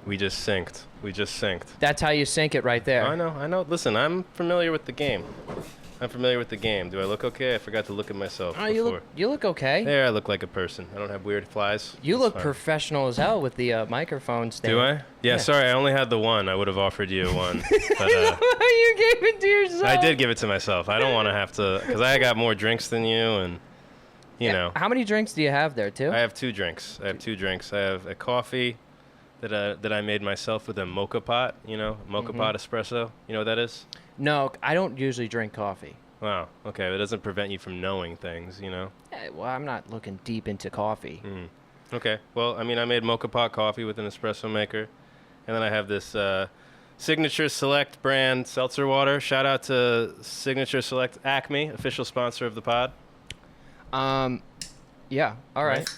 We just synced. That's how you sync it right there. I know. Listen, I'm familiar with the game. Do I look okay? I forgot to look at myself Oh, before. you look okay. There, I look like a person. I don't have weird flies. You It's look fine. professional as hell with the microphone stand. Do I? Yeah, sorry, I only had the one. I would have offered you one. But, You gave it to yourself. I did give it to myself. I don't want to have to, because I got more drinks than you, and, you know. How many drinks do you have there, too? I have two drinks. I have a coffee that I made myself with a mocha pot, mocha pot espresso. You know what that is? No, I don't usually drink coffee. Wow. Okay. It doesn't prevent you from knowing things, Yeah, well, I'm not looking deep into coffee. Okay. Well, I mean, I made mocha pot coffee with an espresso maker. And then I have this Signature Select brand seltzer water. Shout out to Signature Select Acme, official sponsor of the pod. Yeah, all right. Right?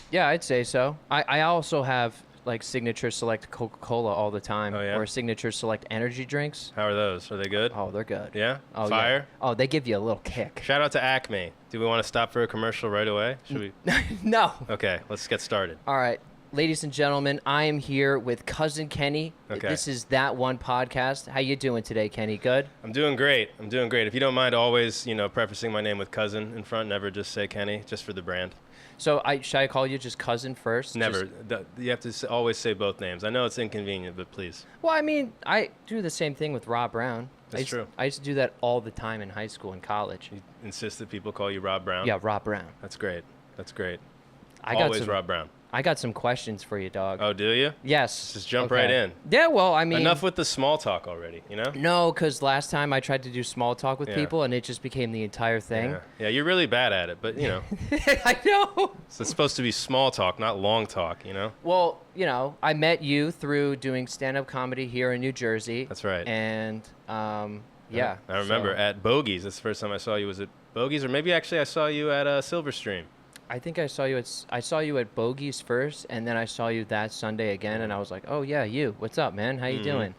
Yeah, I'd say so. I also have, like, Signature Select Coca-Cola all the time. Oh, yeah? Or Signature Select energy drinks. How are those? Are they good? Oh, they're good. Yeah? Oh, Fire? Yeah. Oh, they give you a little kick. Shout out to Acme. Do we want to stop for a commercial right away? Should we? No. Okay, let's get started. All right. Ladies and gentlemen, I am here with Cousin Kenny. Okay. This is That One Podcast. How you doing today, Kenny? Good? I'm doing great. If you don't mind always, prefacing my name with cousin in front, never just say Kenny, just for the brand. So should I call you just Cousin first? Never. You have to always say both names. I know it's inconvenient, but please. Well, I mean, I do the same thing with Rob Brown. That's true. I used to do that all the time in high school and college. You insist that people call you Rob Brown? Yeah, Rob Brown. That's great. Always Rob Brown. I got some questions for you, dog. Oh, do you? Yes. Just jump right in. Yeah, well, I mean... Enough with the small talk already, No, because last time I tried to do small talk with people, and it just became the entire thing. Yeah, you're really bad at it, but, I know. So it's supposed to be small talk, not long talk, Well, I met you through doing stand-up comedy here in New Jersey. That's right. And, yeah. I remember at Bogies. That's the first time I saw you was at Bogies, or maybe actually I saw you at Silverstream. I think I saw you at Bogies first, and then I saw you that Sunday again, and I was like, oh, yeah, you. What's up, man? How you doing?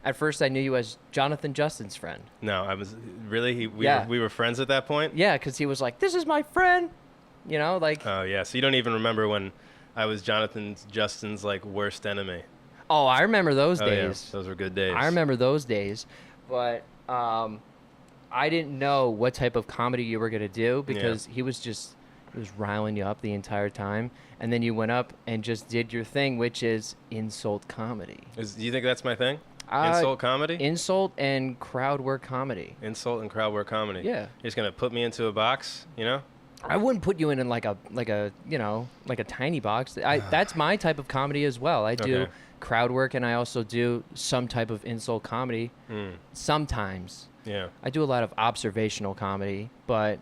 At first, I knew you as Jonathan Justin's friend. No, I was really. We were friends at that point. Yeah, because he was like, "This is my friend," like. Oh yeah, so you don't even remember when I was Jonathan Justin's like worst enemy. Oh, I remember those days. Yeah, those were good days. I remember those days, but I didn't know what type of comedy you were gonna do because he was riling you up the entire time, and then you went up and just did your thing, which is insult comedy. Do you think that's my thing? Insult comedy? Insult and crowd work comedy. Insult and crowd work comedy. Yeah. You're just gonna put me into a box, I wouldn't put you in like a tiny box. That's my type of comedy as well. I do crowd work, and I also do some type of insult comedy. Sometimes. Yeah. I do a lot of observational comedy, but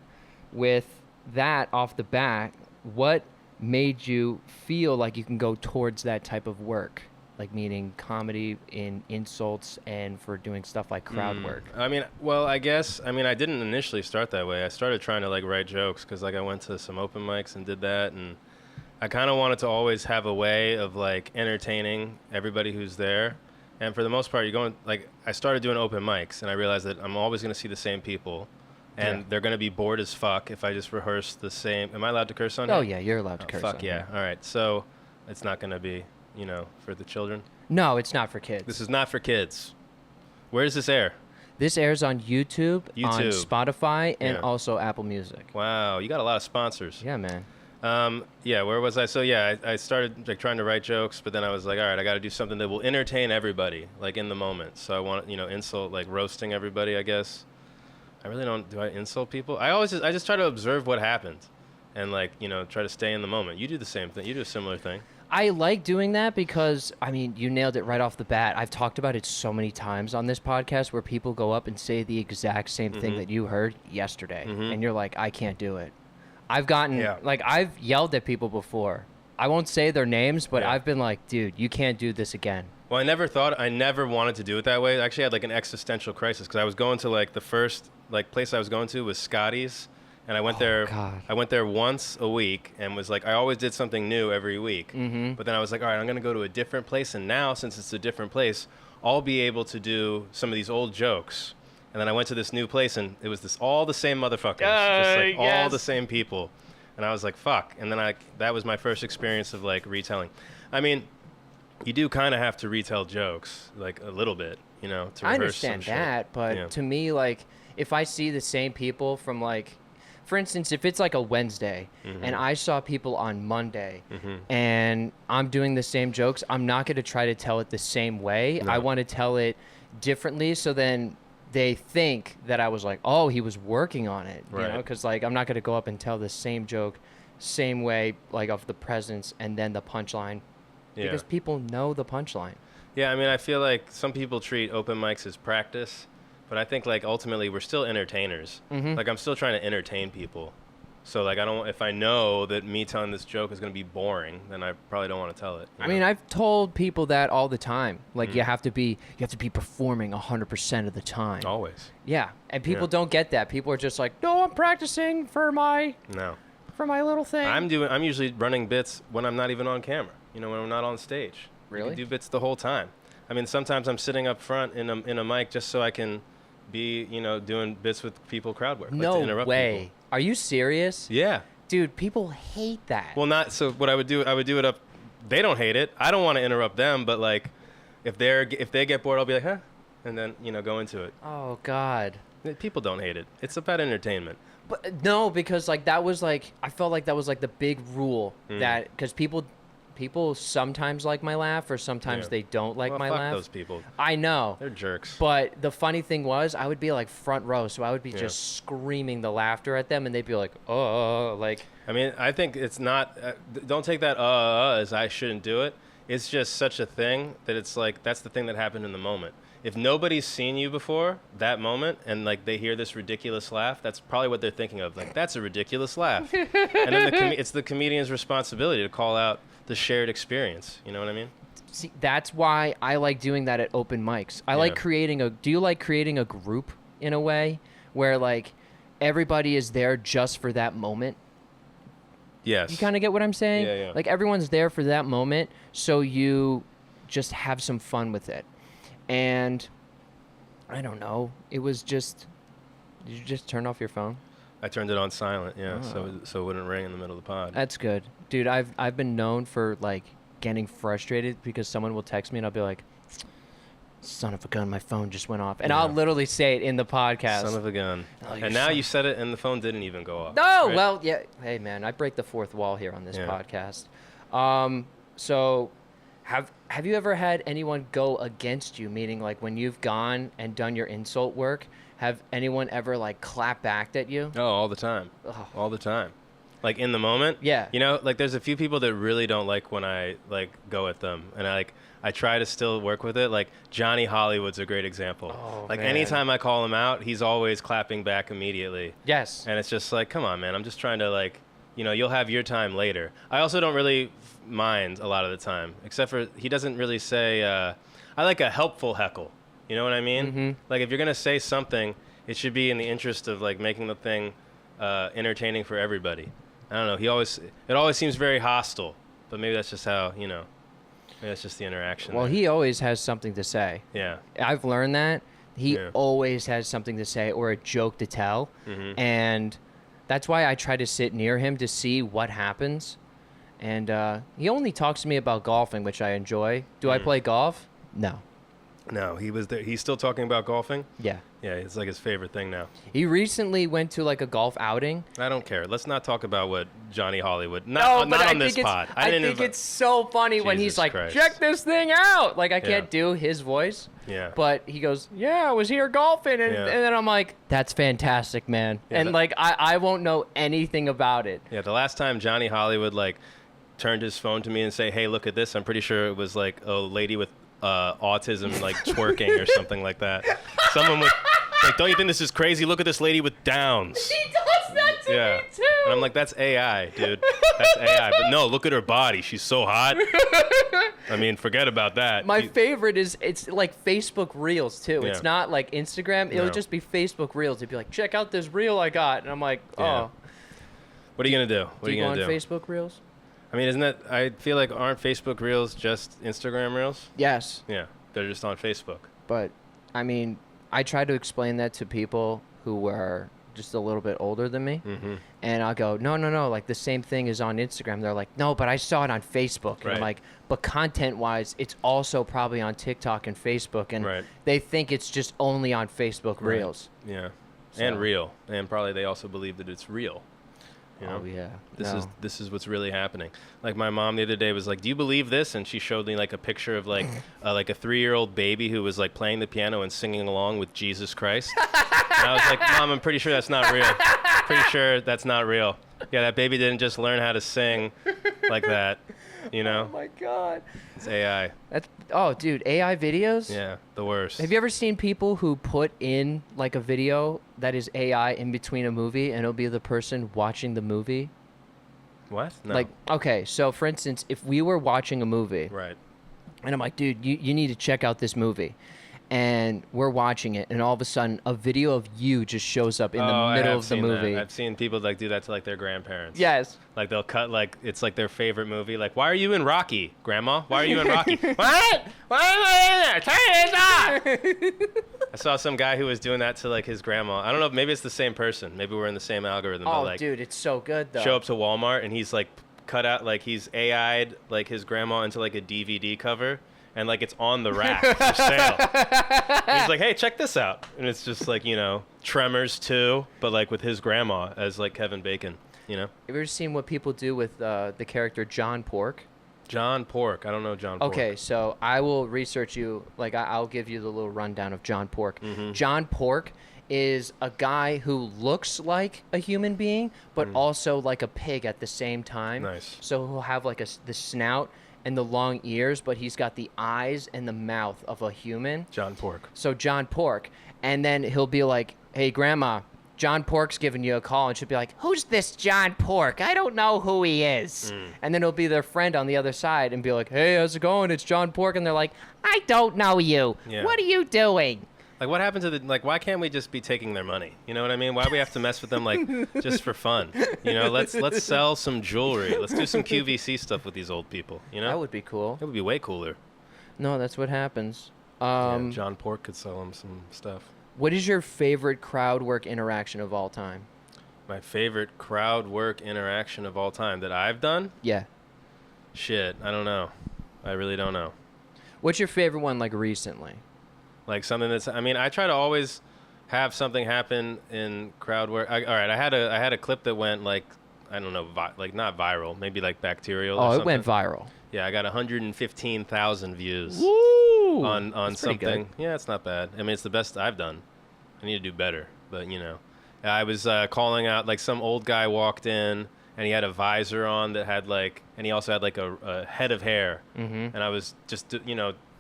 with that off the bat, what made you feel like you can go towards that type of work? Like meaning comedy in insults and for doing stuff like crowd work. I mean, well, I didn't initially start that way. I started trying to like write jokes because like I went to some open mics and did that, and I kind of wanted to always have a way of like entertaining everybody who's there. And for the most part, I started doing open mics, and I realized that I'm always going to see the same people, and they're going to be bored as fuck if I just rehearse the same. Am I allowed to curse on here? Oh yeah, you're allowed to curse. Fuck yeah! All right, so it's not going to be. For the children? No, it's not for kids. This is not for kids. Where does this air? This airs on YouTube. On Spotify, and also Apple Music. Wow, you got a lot of sponsors. Yeah, man. Where was I? So yeah, I started like trying to write jokes, but then I was like, all right, I got to do something that will entertain everybody, like in the moment. So I want, insult, like roasting everybody, I guess. I really don't. Do I insult people? I just try to observe what happened, and like try to stay in the moment. You do the same thing. You do a similar thing. I like doing that because, I mean, you nailed it right off the bat. I've talked about it so many times on this podcast where people go up and say the exact same thing that you heard yesterday. And you're like, I can't do it. I've gotten, I've yelled at people before. I won't say their names, but I've been like, dude, you can't do this again. Well, I never wanted to do it that way. I actually had like an existential crisis because I was going to like the first like place I was going to was Scotty's. And I went there. God. I went there once a week, and was like, I always did something new every week. But then I was like, all right, I'm gonna go to a different place, and now since it's a different place, I'll be able to do some of these old jokes. And then I went to this new place, and it was all the same motherfuckers, just like all the same people. And I was like, fuck. And then that was my first experience of like retelling. I mean, you do kind of have to retell jokes like a little bit, you know, to I rehearse some understand shit. that, but Yeah. to me, like, if I see the same people from, like, for instance, if it's like a Wednesday Mm-hmm. and I saw people on Monday and I'm doing the same jokes, I'm not going to try to tell it the same way. I No. want to tell it differently, so then they think that I was like, oh, he was working on it, you know? Right. Because, like, I'm not going to go up and tell the same joke, same way, like, of the presence and then the punchline, Yeah. because people know the punchline. Yeah, I mean, I feel like some people treat open mics as practice, but I think like ultimately we're still entertainers. Mm-hmm. Like I'm still trying to entertain people. So like I don't if I know that me telling this joke is going to be boring, then I probably don't want to tell it. you I know? mean, I've told people that all the time. Like, Mm. you have to be performing 100% of the time. always. Yeah, and people Yeah. don't get that. People are just like, no, I'm practicing for my No. little thing. I'm usually running bits when I'm not even on camera. You know, when I'm not on stage. I Really? can do bits the whole time. I mean, sometimes I'm sitting up front in a mic just so I can be, you know, doing bits with people crowd work. like to No interrupt way. people. Are you serious? Yeah. Dude, people hate that. Well, not so. What I would do it up. They don't hate it. I don't want to interrupt them, but like, if they get bored, I'll be like, huh, and then you know go into it. Oh God. People don't hate it. It's about entertainment. But no, because like that was like, I felt like that was like the big rule that, because people sometimes like my laugh or sometimes Yeah. they don't like Well, my fuck laugh. those people. I know. They're jerks. But the funny thing was, I would be like front row, so I would be Yeah. just screaming the laughter at them, and they'd be like, "Oh," like, I mean, I think it's not. Don't take that as I shouldn't do it. It's just such a thing that it's like that's the thing that happened in the moment. If nobody's seen you before that moment and like they hear this ridiculous laugh, that's probably what they're thinking of. Like that's a ridiculous laugh, and then it's the comedian's responsibility to call out the shared experience. You know what I mean? see, that's why I like doing that at open mics. I like Yeah. creating a. Do you like creating a group in a way where like everybody is there just for that moment? Yes. You kind of get what I'm saying? Yeah, yeah. Like everyone's there for that moment, so you just have some fun with it. And I don't know. It was just. Did you just turn off your phone? I turned it on silent. Yeah, Oh. so it wouldn't ring in the middle of the pod. That's good, dude. I've been known for like getting frustrated because someone will text me and I'll be like, "Son of a gun, my phone just went off," and I'll Yeah. literally say it in the podcast. Son of a gun. Oh, you're And now son- you said it, and the phone didn't even go off. No, right? well, yeah. Hey, man, I break the fourth wall here on this Yeah. podcast. So have you ever had anyone go against you? Meaning, like when you've gone and done your insult work, have anyone ever like clap back at you? Oh, all the time. Oh. All the time. Like in the moment. Yeah. You know, like there's a few people that really don't like when I like go at them, and I try to still work with it. Like Johnny Hollywood's a great example. Oh, like man. anytime I call him out, he's always clapping back immediately. Yes. And it's just like, come on, man. I'm just trying to like, you know, you'll have your time later. I also don't really mind a lot of the time, except for he doesn't really say. I like a helpful heckle. You know what I mean? Mhm. Like if you're gonna say something, it should be in the interest of like making the thing entertaining for everybody. I don't know. It always seems very hostile, but maybe that's just how you know. Maybe that's just the interaction. Well, there. he always has something to say. Yeah. I've learned that he Yeah. always has something to say or a joke to tell, and that's why I try to sit near him to see what happens. And he only talks to me about golfing, which I enjoy. Do I play golf? No. No, he was there. He's still talking about golfing. Yeah. Yeah, it's like his favorite thing now. He recently went to like a golf outing. I don't care. Let's not talk about what Johnny Hollywood. No, Not but I on this think pod. it's, I think it's so funny when he's Jesus like, Christ. "Check this thing out!" Like I can't Yeah. do his voice, Yeah. but he goes, "Yeah, I was here golfing," and, Yeah. and then I'm like, "That's fantastic, man!" Yeah, and that- like I won't know anything about it. Yeah, the last time Johnny Hollywood like turned his phone to me and say, "Hey, look at this," I'm pretty sure it was like a lady with autism like twerking or something like that. Someone was like, "Don't you think this is crazy? Look at this lady with Downs." He does that to Yeah. me too. And I'm like, "That's AI, dude. That's AI." But no, look at her body. She's so hot. I mean, forget about that. My You- favorite is it's like Facebook Reels too. It's Yeah. not like Instagram. It'll No. just be Facebook Reels. It'd be like, check out this reel I got, and I'm like, oh. Yeah. What are you gonna do? What Do are you you go on gonna do? Facebook Reels? I mean, isn't that? I feel like aren't Facebook Reels just Instagram Reels? Yes, Yeah, they're just on Facebook. but I mean, I try to explain that to people who are just a little bit older than me. Mm-hmm. And I'll go, no, like the same thing is on Instagram. They're like, no, but I saw it on Facebook. And I'm Right. like, but content-wise, it's also probably on TikTok and Facebook. And Right. they think it's just only on Facebook Right. Reels. Yeah. So- And real. And probably they also believe that it's real. You know? Oh, yeah. This is what's really happening. Like my mom the other day was like, "Do you believe this?" And she showed me like a picture of like a 3-year-old baby who was like playing the piano and singing along with Jesus Christ. And I was like, "Mom, I'm pretty sure that's not real. Pretty sure that's not real. Yeah, that baby didn't just learn how to sing like that. You know, Oh, my God. it's AI. Oh, dude, AI videos? Yeah, the worst. Have you ever seen people who put in like a video that is AI in between a movie and it'll be the person watching the movie? What? No. Like, okay, so for instance, if we were watching a movie Right. and I'm like, dude, you need to check out this movie. And we're watching it, and all of a sudden, a video of you just shows up in the I middle have of the seen that. movie. I've seen people like do that to like their grandparents. Yes. Like they'll cut like it's like their favorite movie. Like, why are you in Rocky, Grandma? Why are you in Rocky? What? Why am I in there? Turn this off! I saw some guy who was doing that to like his grandma. I don't know. Maybe it's the same person. Maybe we're in the same algorithm. Oh, but, like, dude, it's so good, though. show up to Walmart and he's like cut out like he's AI'd like his grandma into like a DVD cover. And like it's on the rack for sale. And he's like, "Hey, check this out!" And it's just like Tremors 2, but like with his grandma as like Kevin Bacon. You know, Have you ever seen what people do with the character John Pork? John Pork. I don't know John Pork. Okay, so I will research you. Like, I'll give you the little rundown of John Pork. Mm-hmm. John Pork is a guy who looks like a human being, but also like a pig at the same time. Nice. So he'll have like the snout and the long ears, but he's got the eyes and the mouth of a human. John Pork. So John Pork, and then he'll be like, "Hey, Grandma, John Pork's giving you a call," and she'll be like, "Who's this John Pork? I don't know who he is." And then it'll be their friend on the other side and be like, "Hey, how's it going? It's John Pork," and they're like, "I don't know you. Yeah. What are you doing?" Like, what happened to why can't we just be taking their money? You know what I mean? Why do we have to mess with them, like, just for fun? Let's sell some jewelry. Let's do some QVC stuff with these old people, That would be cool. It would be way cooler. No, that's what happens. Yeah, John Pork could sell them some stuff. What is your favorite crowd work interaction of all time? My favorite crowd work interaction of all time that I've done? Yeah. Shit, I don't know. I really don't know. What's your favorite one, like, recently? Like something I try to always have something happen in crowd work. All right, I had a clip that went like, I don't know, like not viral, maybe like bacterial or Oh, something. it went viral. Yeah, I got 115,000 views Woo! on That's pretty something. good. Yeah, it's not bad. I mean, it's the best I've done. I need to do better, but I was calling out like some old guy walked in and he had a visor on that had like, and he also had like a head of hair. Mm-hmm. And I was just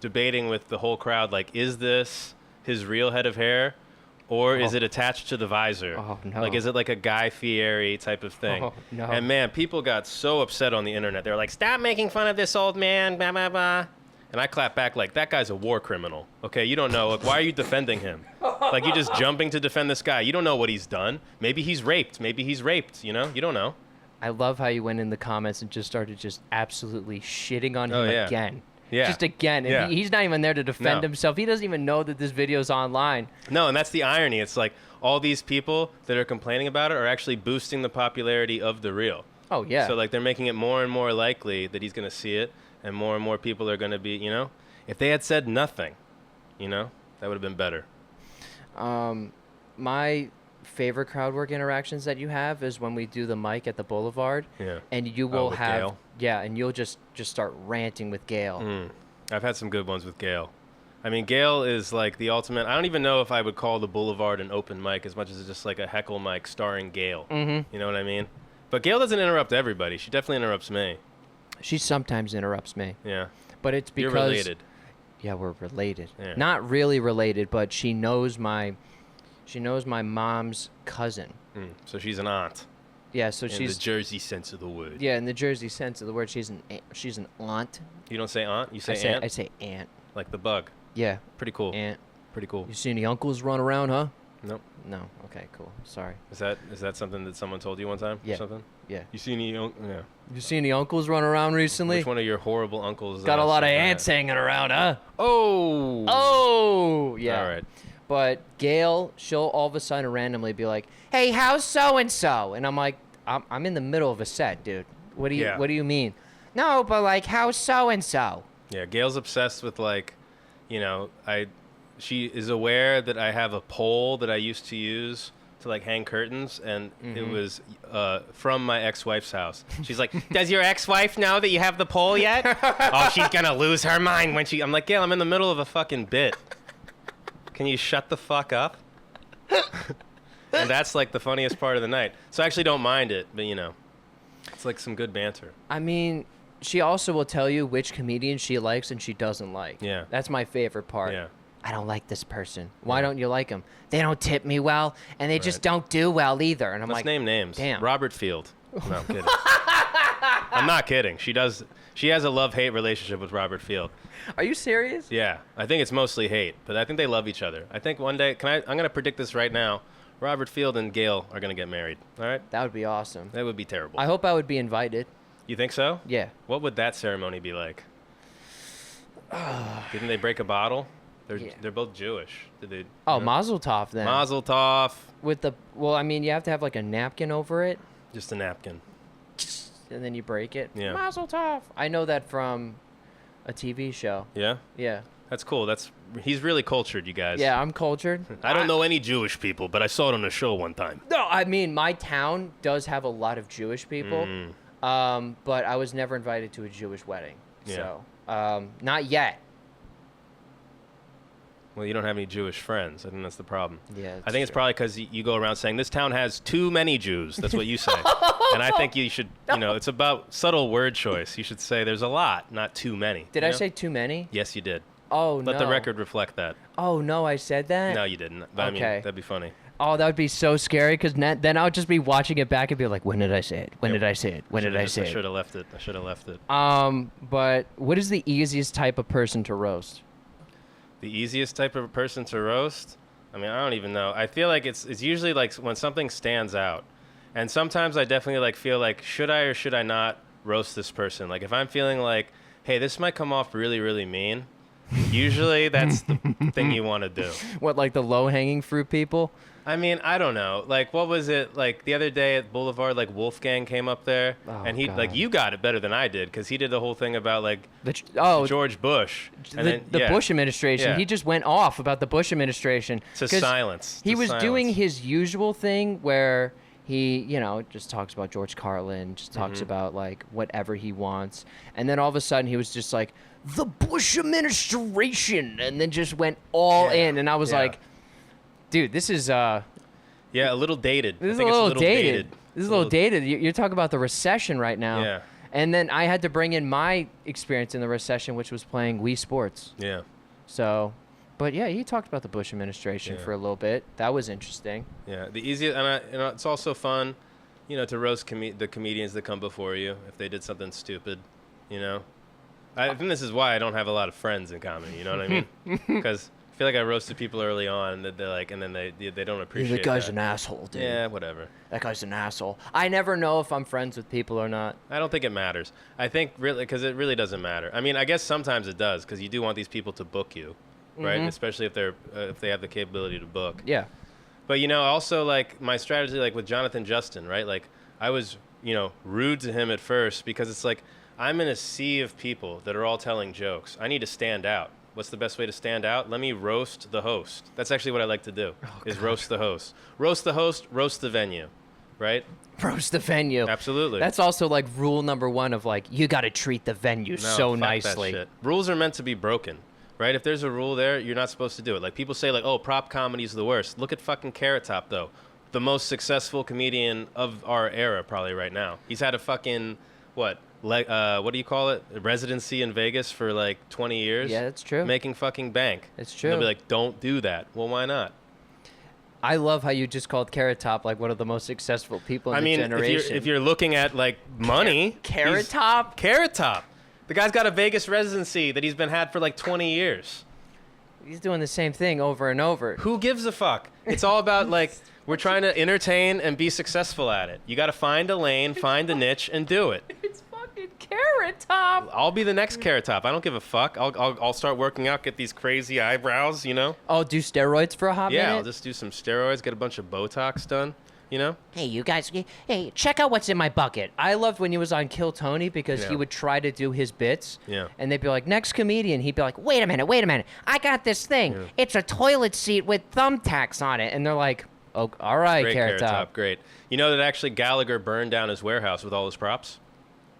debating with the whole crowd, like, is this his real head of hair, or is it attached to the visor? Oh, no. Like, is it like a Guy Fieri type of thing? Oh, no. And man, people got so upset on the internet. They were like, "Stop making fun of this old man, blah blah blah." And I clap back like, "That guy's a war criminal. Okay, you don't know. Like, why are you defending him? Like, you're just jumping to defend this guy. You don't know what he's done. Maybe he's raped. Maybe he's raped. You don't know." I love how you went in the comments and just started just absolutely shitting on Oh, him yeah. again. Yeah. Just again. And Yeah. he's not even there to defend No. himself. He doesn't even know that this video's online. No, and that's the irony. It's like all these people that are complaining about it are actually boosting the popularity of the reel. Oh, yeah. So like they're making it more and more likely that he's going to see it, and more people are going to be, if they had said nothing, that would have been better. My favorite crowd work interactions that you have is when we do the mic at the Boulevard. Yeah. And you will with have... Gail? Yeah, and you'll just start ranting with Gail. I've had some good ones with Gail. I mean, Gail is like the ultimate. I don't even know if I would call the Boulevard an open mic as much as it's just like a heckle mic starring Gail. Mm-hmm. You know what I mean? But Gail doesn't interrupt everybody. She definitely interrupts me. She sometimes interrupts me. Yeah. But it's because... You're related. Yeah, we're related. Yeah. Not really related, but she knows my mom's cousin. So she's an aunt. Yeah, so In she's the Jersey sense of the word. yeah, in the Jersey sense of the word, she's an aunt. You don't say aunt, you say I aunt? say aunt. Like the bug. Yeah, Pretty cool. aunt. Pretty cool. You see any uncles run around, huh? Nope. No. Okay, cool. Sorry. Is that something that someone told you one time? Yeah. Or something? Yeah. You see any? Yeah. You see any uncles run around recently? Which one of your horrible uncles? Got a lot of said that? ants hanging around, huh? Oh. Oh, yeah. All right. But Gail, she'll all of a sudden randomly be like, "Hey, how's so and so?" And I'm like, "I'm in the middle of a set, dude. What do you mean?" "No, but like, how's so and so?" Yeah, Gail's obsessed with like, she is aware that I have a pole that I used to use to like hang curtains, and it was from my ex-wife's house. She's like, "Does your ex-wife know that you have the pole yet?" "Oh, she's gonna lose her mind when she." I'm like, "Gail, I'm in the middle of a fucking bit. Can you shut the fuck up?" And that's like the funniest part of the night. So I actually don't mind it, but it's like some good banter. I mean, she also will tell you which comedian she likes and she doesn't like. Yeah. That's my favorite part. Yeah. "I don't like this person. Why don't you like them?" "They don't tip me well, and they just don't do well either." And I'm Let's like, name names. damn. Robert Field. No, I'm kidding. I'm not kidding. She has a love-hate relationship with Robert Field. "Are you serious?" Yeah, I think it's mostly hate, but I think they love each other. I think one day, I'm going to predict this right now. Robert Field and Gail are going to get married. All right? That would be awesome. That would be terrible. I hope I would be invited. You think so? Yeah. What would that ceremony be like? Didn't they break a bottle? They're both Jewish. Did they? Oh, Mazel Tov then. Mazel Tov. With you have to have like a napkin over it, Just a napkin. and then you break it. Yeah. Mazel Tov. I know that from a TV show. Yeah? Yeah. That's cool. He's really cultured, you guys. Yeah, I'm cultured. I don't know any Jewish people, but I saw it on a show one time. No, I mean, my town does have a lot of Jewish people, but I was never invited to a Jewish wedding. Yeah. So, not yet. Well, you don't have any Jewish friends. I think that's the problem. Yeah, I think it's probably because you go around saying, "This town has too many Jews." That's what you say. And I think you should, it's about subtle word choice. You should say there's a lot, not too many. Did I say too many? Yes, you did. Oh, Let the record reflect that. Oh, no, I said that? No, you didn't. But I mean, Okay. that'd be funny. Oh, that would be so scary because then I would just be watching it back and be like, when did I say it? When did I say it? When did I say I it? should have left it. But what is the easiest type of person to roast? The easiest type of person to roast? I mean, I don't even know. I feel like it's usually like when something stands out. And sometimes I definitely like feel like, should I or should I not roast this person? Like if I'm feeling like, hey, this might come off really, really mean, usually that's the thing you want to do. What, like the low-hanging fruit people? I mean, I don't know. Like, what was it? Like, the other day at Boulevard, like, Wolfgang came up there. Oh, and he, God. like, you got it better than I did because he did the whole thing about, like, Oh, George Bush. And the Bush administration. Yeah. He just went off about the Bush administration. To 'cause silence. He To was silence. doing his usual thing where he, just talks about George Carlin, just talks about, like, whatever he wants. And then all of a sudden he was just like, the Bush administration, and then just went all in. And I was like, dude, this is... Yeah, a little dated. This is I think a little it's dated. This is a little dated. You're talking about the recession right now. Yeah. And then I had to bring in my experience in the recession, which was playing Wii Sports. Yeah. So, but yeah, he talked about the Bush administration for a little bit. That was interesting. Yeah. The easiest, and it's also fun, to roast the comedians that come before you if they did something stupid, I think this is why I don't have a lot of friends in comedy, you know what I mean? Because I feel like I roasted people early on that they're like, and then they don't appreciate That guy's that. an asshole, dude. Yeah, whatever. That guy's an asshole. I never know if I'm friends with people or not. I don't think it matters. I think really, because it really doesn't matter. I mean, I guess sometimes it does, because you do want these people to book you, right? Especially if they have the capability to book. Yeah. But also like my strategy, like with Jonathan Justin, right? Like I was, rude to him at first because it's like I'm in a sea of people that are all telling jokes. I need to stand out. What's the best way to stand out? Let me roast the host. That's actually what I like to do, is roast the host. Roast the host, roast the venue, right? Roast the venue. Absolutely. That's also like rule number one of like, you got to treat the venue so fuck that nicely. shit. Rules are meant to be broken, right? If there's a rule there, you're not supposed to do it. Like people say like, oh, prop comedy's the worst. Look at fucking Carrot Top, though. The most successful comedian of our era probably right now. He's had a fucking, what do you call it? A residency in Vegas for like 20 years. Yeah, that's true. Making fucking bank. It's And true. they'll be like, don't do that. Well, why not? I love how you just called Carrot Top like one of the most successful people in the generation. if you're looking at like money, Carrot he's- Top? Carrot Top. The guy's got a Vegas residency that he's been had for like 20 years. He's doing the same thing over and over. Who gives a fuck? It's all about like we're trying to entertain and be successful at it. You got to find a lane, find a niche, and do it. It's fucking Carrot Top. I'll be the next Carrot Top. I don't give a fuck. I'll start working out, get these crazy eyebrows, you know? Oh, do steroids for a hot minute? Yeah, I'll just do some steroids, get a bunch of Botox done, you know? Hey, you guys, hey, check out what's in my bucket. I loved when he was on Kill Tony because he Yeah. would try to do his bits. Yeah. And they'd be like, next comedian. He'd be like, wait a minute. I got this thing. Yeah. It's a toilet seat with thumbtacks on it. And they're like, oh, all right, Great Carrot Top. great. You know that actually Gallagher burned down his warehouse with all his props?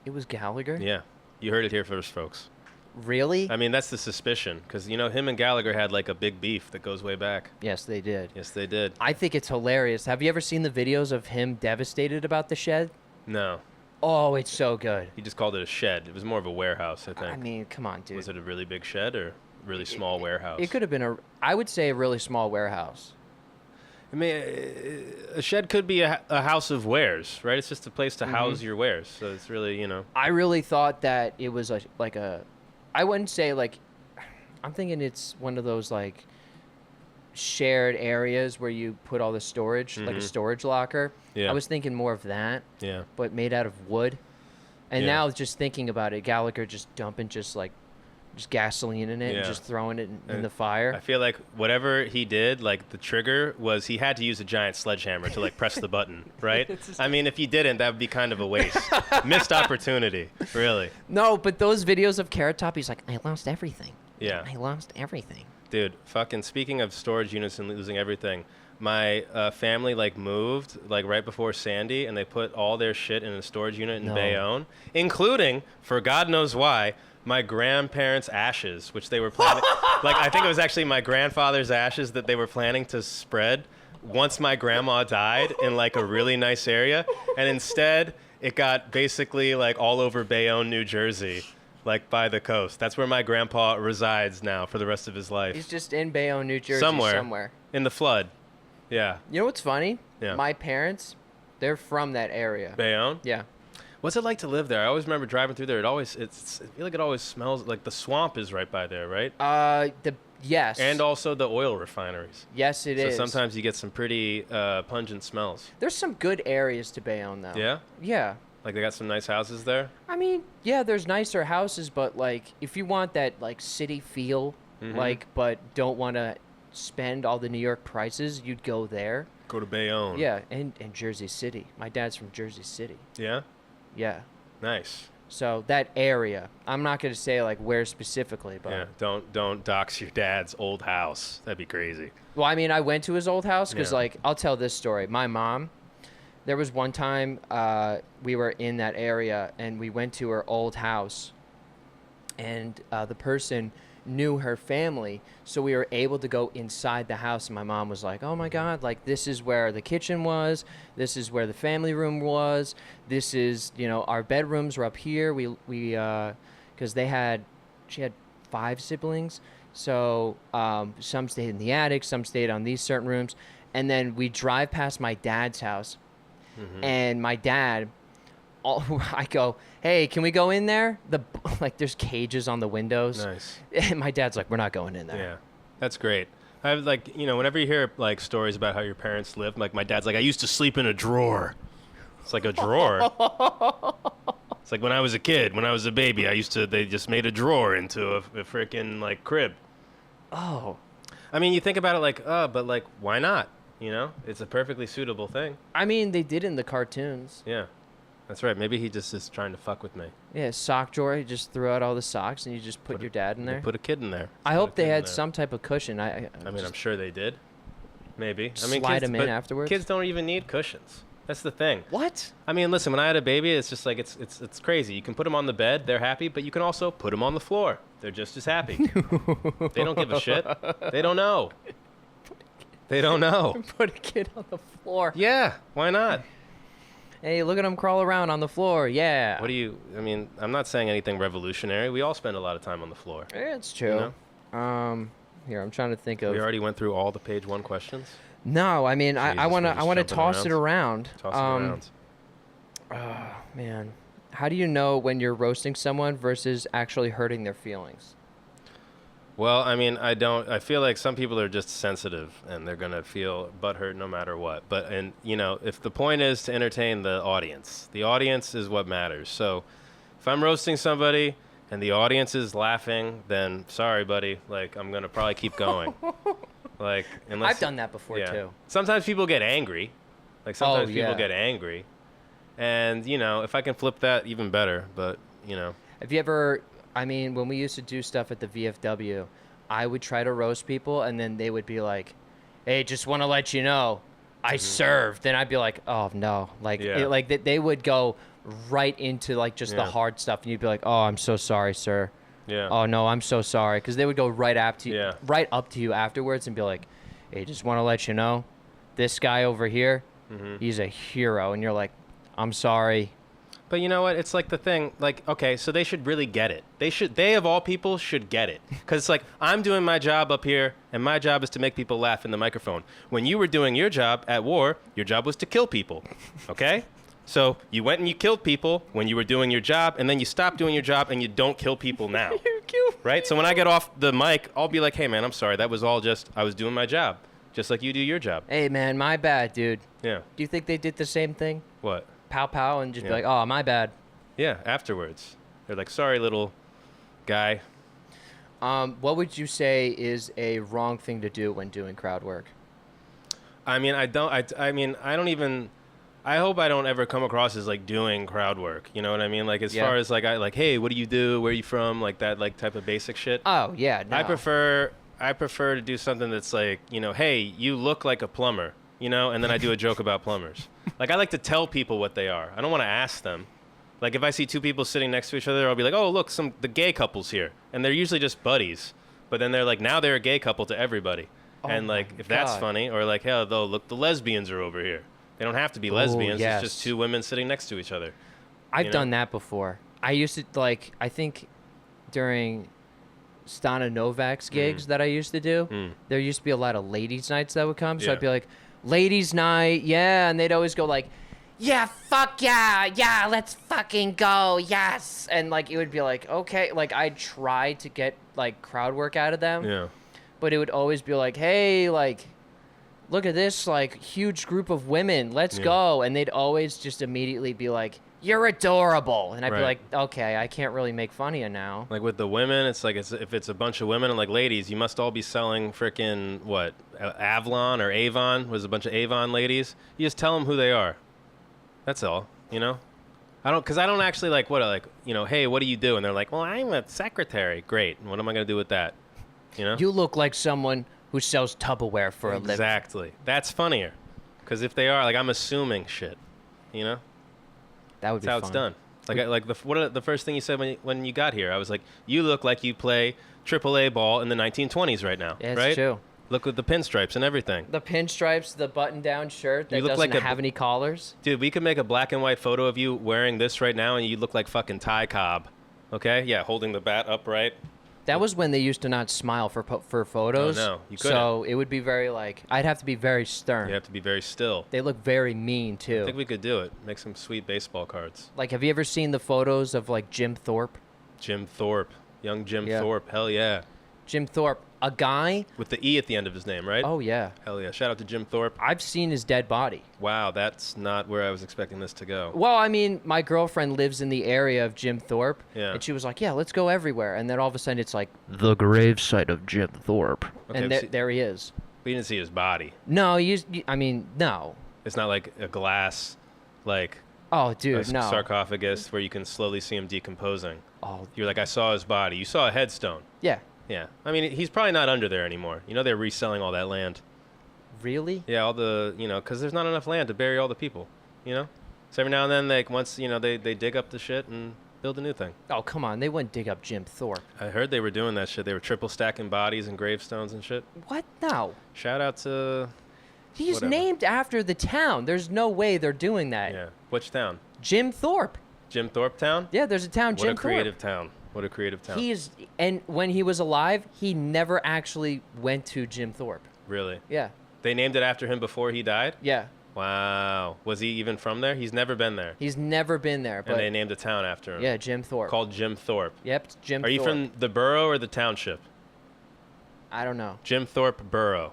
It was Gallagher? Yeah. You heard it here first, folks. Really? I mean, that's the suspicion, because, you know, him and Gallagher had, like, a big beef that goes way back. Yes, they did. Yes, they did. I think it's hilarious. Have you ever seen the videos of him devastated about the shed? No. Oh, it's so good. He just called it a shed. It was more of a warehouse, I think. I mean, come on, dude. Was it a really big shed or a really small warehouse? It could have been I would say a really small warehouse. I mean, a shed could be a house of wares, right? It's just a place to house your wares. So it's really, you know. I really thought that it was I wouldn't say like, I'm thinking it's one of those like shared areas where you put all the storage, like a storage locker. Yeah. I was thinking more of that, Yeah. but made out of wood. And Yeah. now just thinking about it, Gallagher just dumping just gasoline in it and Yeah. just throwing it in And the fire. I feel like whatever he did, like the trigger was he had to use a giant sledgehammer to like press the button, right? I mean, if he didn't, that would be kind of a waste. Missed opportunity, really. No, but those videos of Carrot Top, he's like, I lost everything. Yeah. I lost everything. Dude, fucking speaking of storage units and losing everything, my family like moved like right before Sandy, and they put all their shit in a storage unit in No. Bayonne, including, for God knows why, my grandparents' ashes, which they were planning. Like, I think it was actually my grandfather's ashes that they were planning to spread once my grandma died in like a really nice area, and instead it got basically like all over Bayonne, New Jersey, like by the coast. That's where my grandpa resides now for the rest of his life. He's just in Bayonne, New Jersey, somewhere in the flood. Yeah. You know what's funny? Yeah. My parents, they're from that area. Bayonne? Yeah. What's it like to live there? I always remember driving through there. I feel like it always smells like the swamp is right by there, right? Yes. And also the oil refineries. Yes, it is. So sometimes you get some pretty pungent smells. There's some good areas to Bayonne, though. Yeah? Yeah. Like they got some nice houses there? I mean, yeah, there's nicer houses, but like if you want that like city feel, like but don't want to spend all the New York prices, you'd go there. Go to Bayonne. Yeah, and Jersey City. My dad's from Jersey City. Yeah? Yeah. Nice. So that area, I'm not going to say like where specifically, but Yeah. Don't dox your dad's old house. That'd be crazy. well, I mean, I went to his old house because Yeah. like I'll tell this story. My mom, there was one time we were in that area and we went to her old house, and the person knew her family, so we were able to go inside the house, and my mom was like, oh my god, like this is where the kitchen was, this is where the family room was, this is, you know, our bedrooms were up here. We because she had 5 siblings, so some stayed in the attic, some stayed on these certain rooms, and then we drive past my dad's house, and my dad, I go, hey, can we go in there? Like there's cages on the windows. Nice. And my dad's like, we're not going in there. Yeah. That's great. I have like, you know, whenever you hear like stories about how your parents lived, like my dad's like, I used to sleep in a drawer. It's like a drawer. It's like when I was a kid, when I was a baby, they just made a drawer into a freaking like crib. Oh. I mean, you think about it like, but like, why not? You know, it's a perfectly suitable thing. I mean, they did in the cartoons. Yeah. That's right. Maybe he just is trying to fuck with me. Yeah, sock drawer. You just threw out all the socks and you just put your dad in there. Put a kid in there. I Put a hope they kid in had there. some type of cushion. I mean, I'm sure they did. Maybe. I mean, slide kids, them in but afterwards? Kids don't even need cushions. That's the thing. What? I mean, listen, when I had a baby, it's just like, it's crazy. You can put them on the bed, they're happy, but you can also put them on the floor. They're just as happy. They don't give a shit. They don't know. They don't know. Put a kid on the floor. Yeah, why not? Hey, look at him crawl around on the floor. Yeah. I mean, I'm not saying anything revolutionary. We all spend a lot of time on the floor. Yeah, it's true. know? Here, I'm trying to think of. We already went through all the page 1 questions. No, I mean, I Jesus, want we're to just jumping toss it around. Toss it around. Man, how do you know when you're roasting someone versus actually hurting their feelings? Well, I mean, I feel like some people are just sensitive and they're going to feel butthurt no matter what. You know, if the point is to entertain the audience is what matters. So, If I'm roasting somebody and the audience is laughing, then sorry, buddy. Like, I'm gonna probably keep going. Like, unless I've done that before too. Sometimes people get angry. Like sometimes people yeah. get angry, and if I can flip that, even better. But Have you ever? I mean, when we used to do stuff at the VFW, I would try to roast people, and then they would be like, "Hey, just want to let you know, I served." Then I'd be like, "Oh no!" Like, they would go right into like just the hard stuff, and you'd be like, "Oh, I'm so sorry, sir." Yeah. Oh no, I'm so sorry, because they would go right up to you, Yeah. right up to you afterwards, and be like, "Hey, just want to let you know, this guy over here, he's a hero," and you're like, "I'm sorry." But you know what? It's like the thing, like, okay, so they should really get it. They of all people should get it. Because it's like, I'm doing my job up here, and my job is to make people laugh in the microphone. When you were doing your job at war, your job was to kill people, okay? So you went and you killed people when you were doing your job, and then you stopped doing your job, and you don't kill people now. Right? So when I get off the mic, I'll be like, hey, man, I'm sorry. That was all just, I was doing my job, just like you do your job. Hey man, my bad, dude. Yeah. Do you think they did the same thing? What? Pow pow, and just be Yeah. like, "Oh, my bad." Yeah, afterwards. They're like, sorry, little guy. What would you say is a wrong thing to do when doing crowd work? I mean, I don't even. I hope I don't ever come across as like doing crowd work. You know what I mean? Like as far as like hey, what do you do? Where are you from? Like that, like type of basic shit. Oh yeah, no. I prefer to do something that's like, hey, you look like a plumber, and then I do a joke about plumbers. Like I like to tell people what they are. I don't want to ask them. Like if I see two people sitting next to each other, I'll be like, oh look, the gay couple's here, and they're usually just buddies. But then they're like, now they're a gay couple to everybody. And like if that's funny, or like, hell, though, look, the lesbians are over here. They don't have to be lesbians. Yes. It's just two women sitting next to each other. I've done that before. I used to I think during Stana Novak's gigs that I used to do, there used to be a lot of ladies' nights that would come. So Yeah. I'd be like, ladies' night, yeah, and they'd always go like, yeah, fuck yeah, let's fucking go, yes, and like it would be like, okay, like I'd try to get like crowd work out of them, Yeah. but it would always be like, hey, like, look at this like huge group of women, let's go, and they'd always just immediately be like, you're adorable, and I'd be Right. like, okay, I can't really make fun of you now. Like with the women, it's like if it's a bunch of women and like ladies, you must all be selling frickin' what? Avalon or Avon? Was a bunch of Avon ladies? You just tell them who they are. That's all, I don't actually like hey, what do you do? And they're like, well, I'm a secretary. Great. And what am I going to do with that? You look like someone who sells Tupperware for a living. Exactly. That's funnier. Because if they are, like, I'm assuming shit, That would That's be how fun. it's done. Like the first thing you said when you got here, I was like, you look like you play AAA ball in the 1920s right now, Yeah, it's right? true. Look with the pinstripes and everything. The pinstripes, the button-down shirt that You look doesn't like have any collars. Dude, we could make a black and white photo of you wearing this right now, and you look like fucking Ty Cobb. Okay? Yeah, holding the bat upright. That was when they used to not smile for photos. Oh, no, you couldn't. So it would be very like, I'd have to be very stern. You have to be very still. They look very mean I too. think we could do it. Make some sweet baseball cards. Like, have you ever seen the photos of like Jim Thorpe? Jim Thorpe. Young Jim Yeah. Thorpe. Hell yeah. Jim Thorpe, a guy. With the E at the end of his name, right? Oh yeah, Hell yeah. Shout out to Jim Thorpe. I've seen his dead body. Wow, that's not where I was expecting this to go. Well, I mean, my girlfriend lives in the area of Jim Thorpe, Yeah. and she was like, "Yeah, let's go everywhere." And then all of a sudden, it's like the gravesite of Jim Thorpe, Okay, and see- there he is. We didn't see his body. No, I mean, no. It's not like a glass, like Oh, a dude, no. sarcophagus where you can slowly see him decomposing. Oh, You're like, I saw his body. You saw a headstone. yeah. Yeah. I mean, he's probably not under there anymore. They're reselling all that land. Really? Yeah, all the, because there's not enough land to bury all the people, So every now and then, like, once, they dig up the shit and build a new thing. Oh, come on. They wouldn't dig up Jim Thorpe. I heard they were doing that shit. They were triple stacking bodies and gravestones and shit. What? No. Shout out to, He's Whatever. named after the town. There's no way they're doing that. yeah. Which town? Jim Thorpe. Jim Thorpe Town? Yeah, there's a town, What Jim a creative Thorpe. town. What a creative town. And when he was alive, he never actually went to Jim Thorpe. Really? Yeah. They named it after him before he died? Yeah. Wow. Was he even from there? He's never been there. He's never been there, but And they named a town after him. yeah, Jim Thorpe. Called Jim Thorpe. Yep, Jim Are you Thorpe. from the borough or the township? I don't know. Jim Thorpe Borough.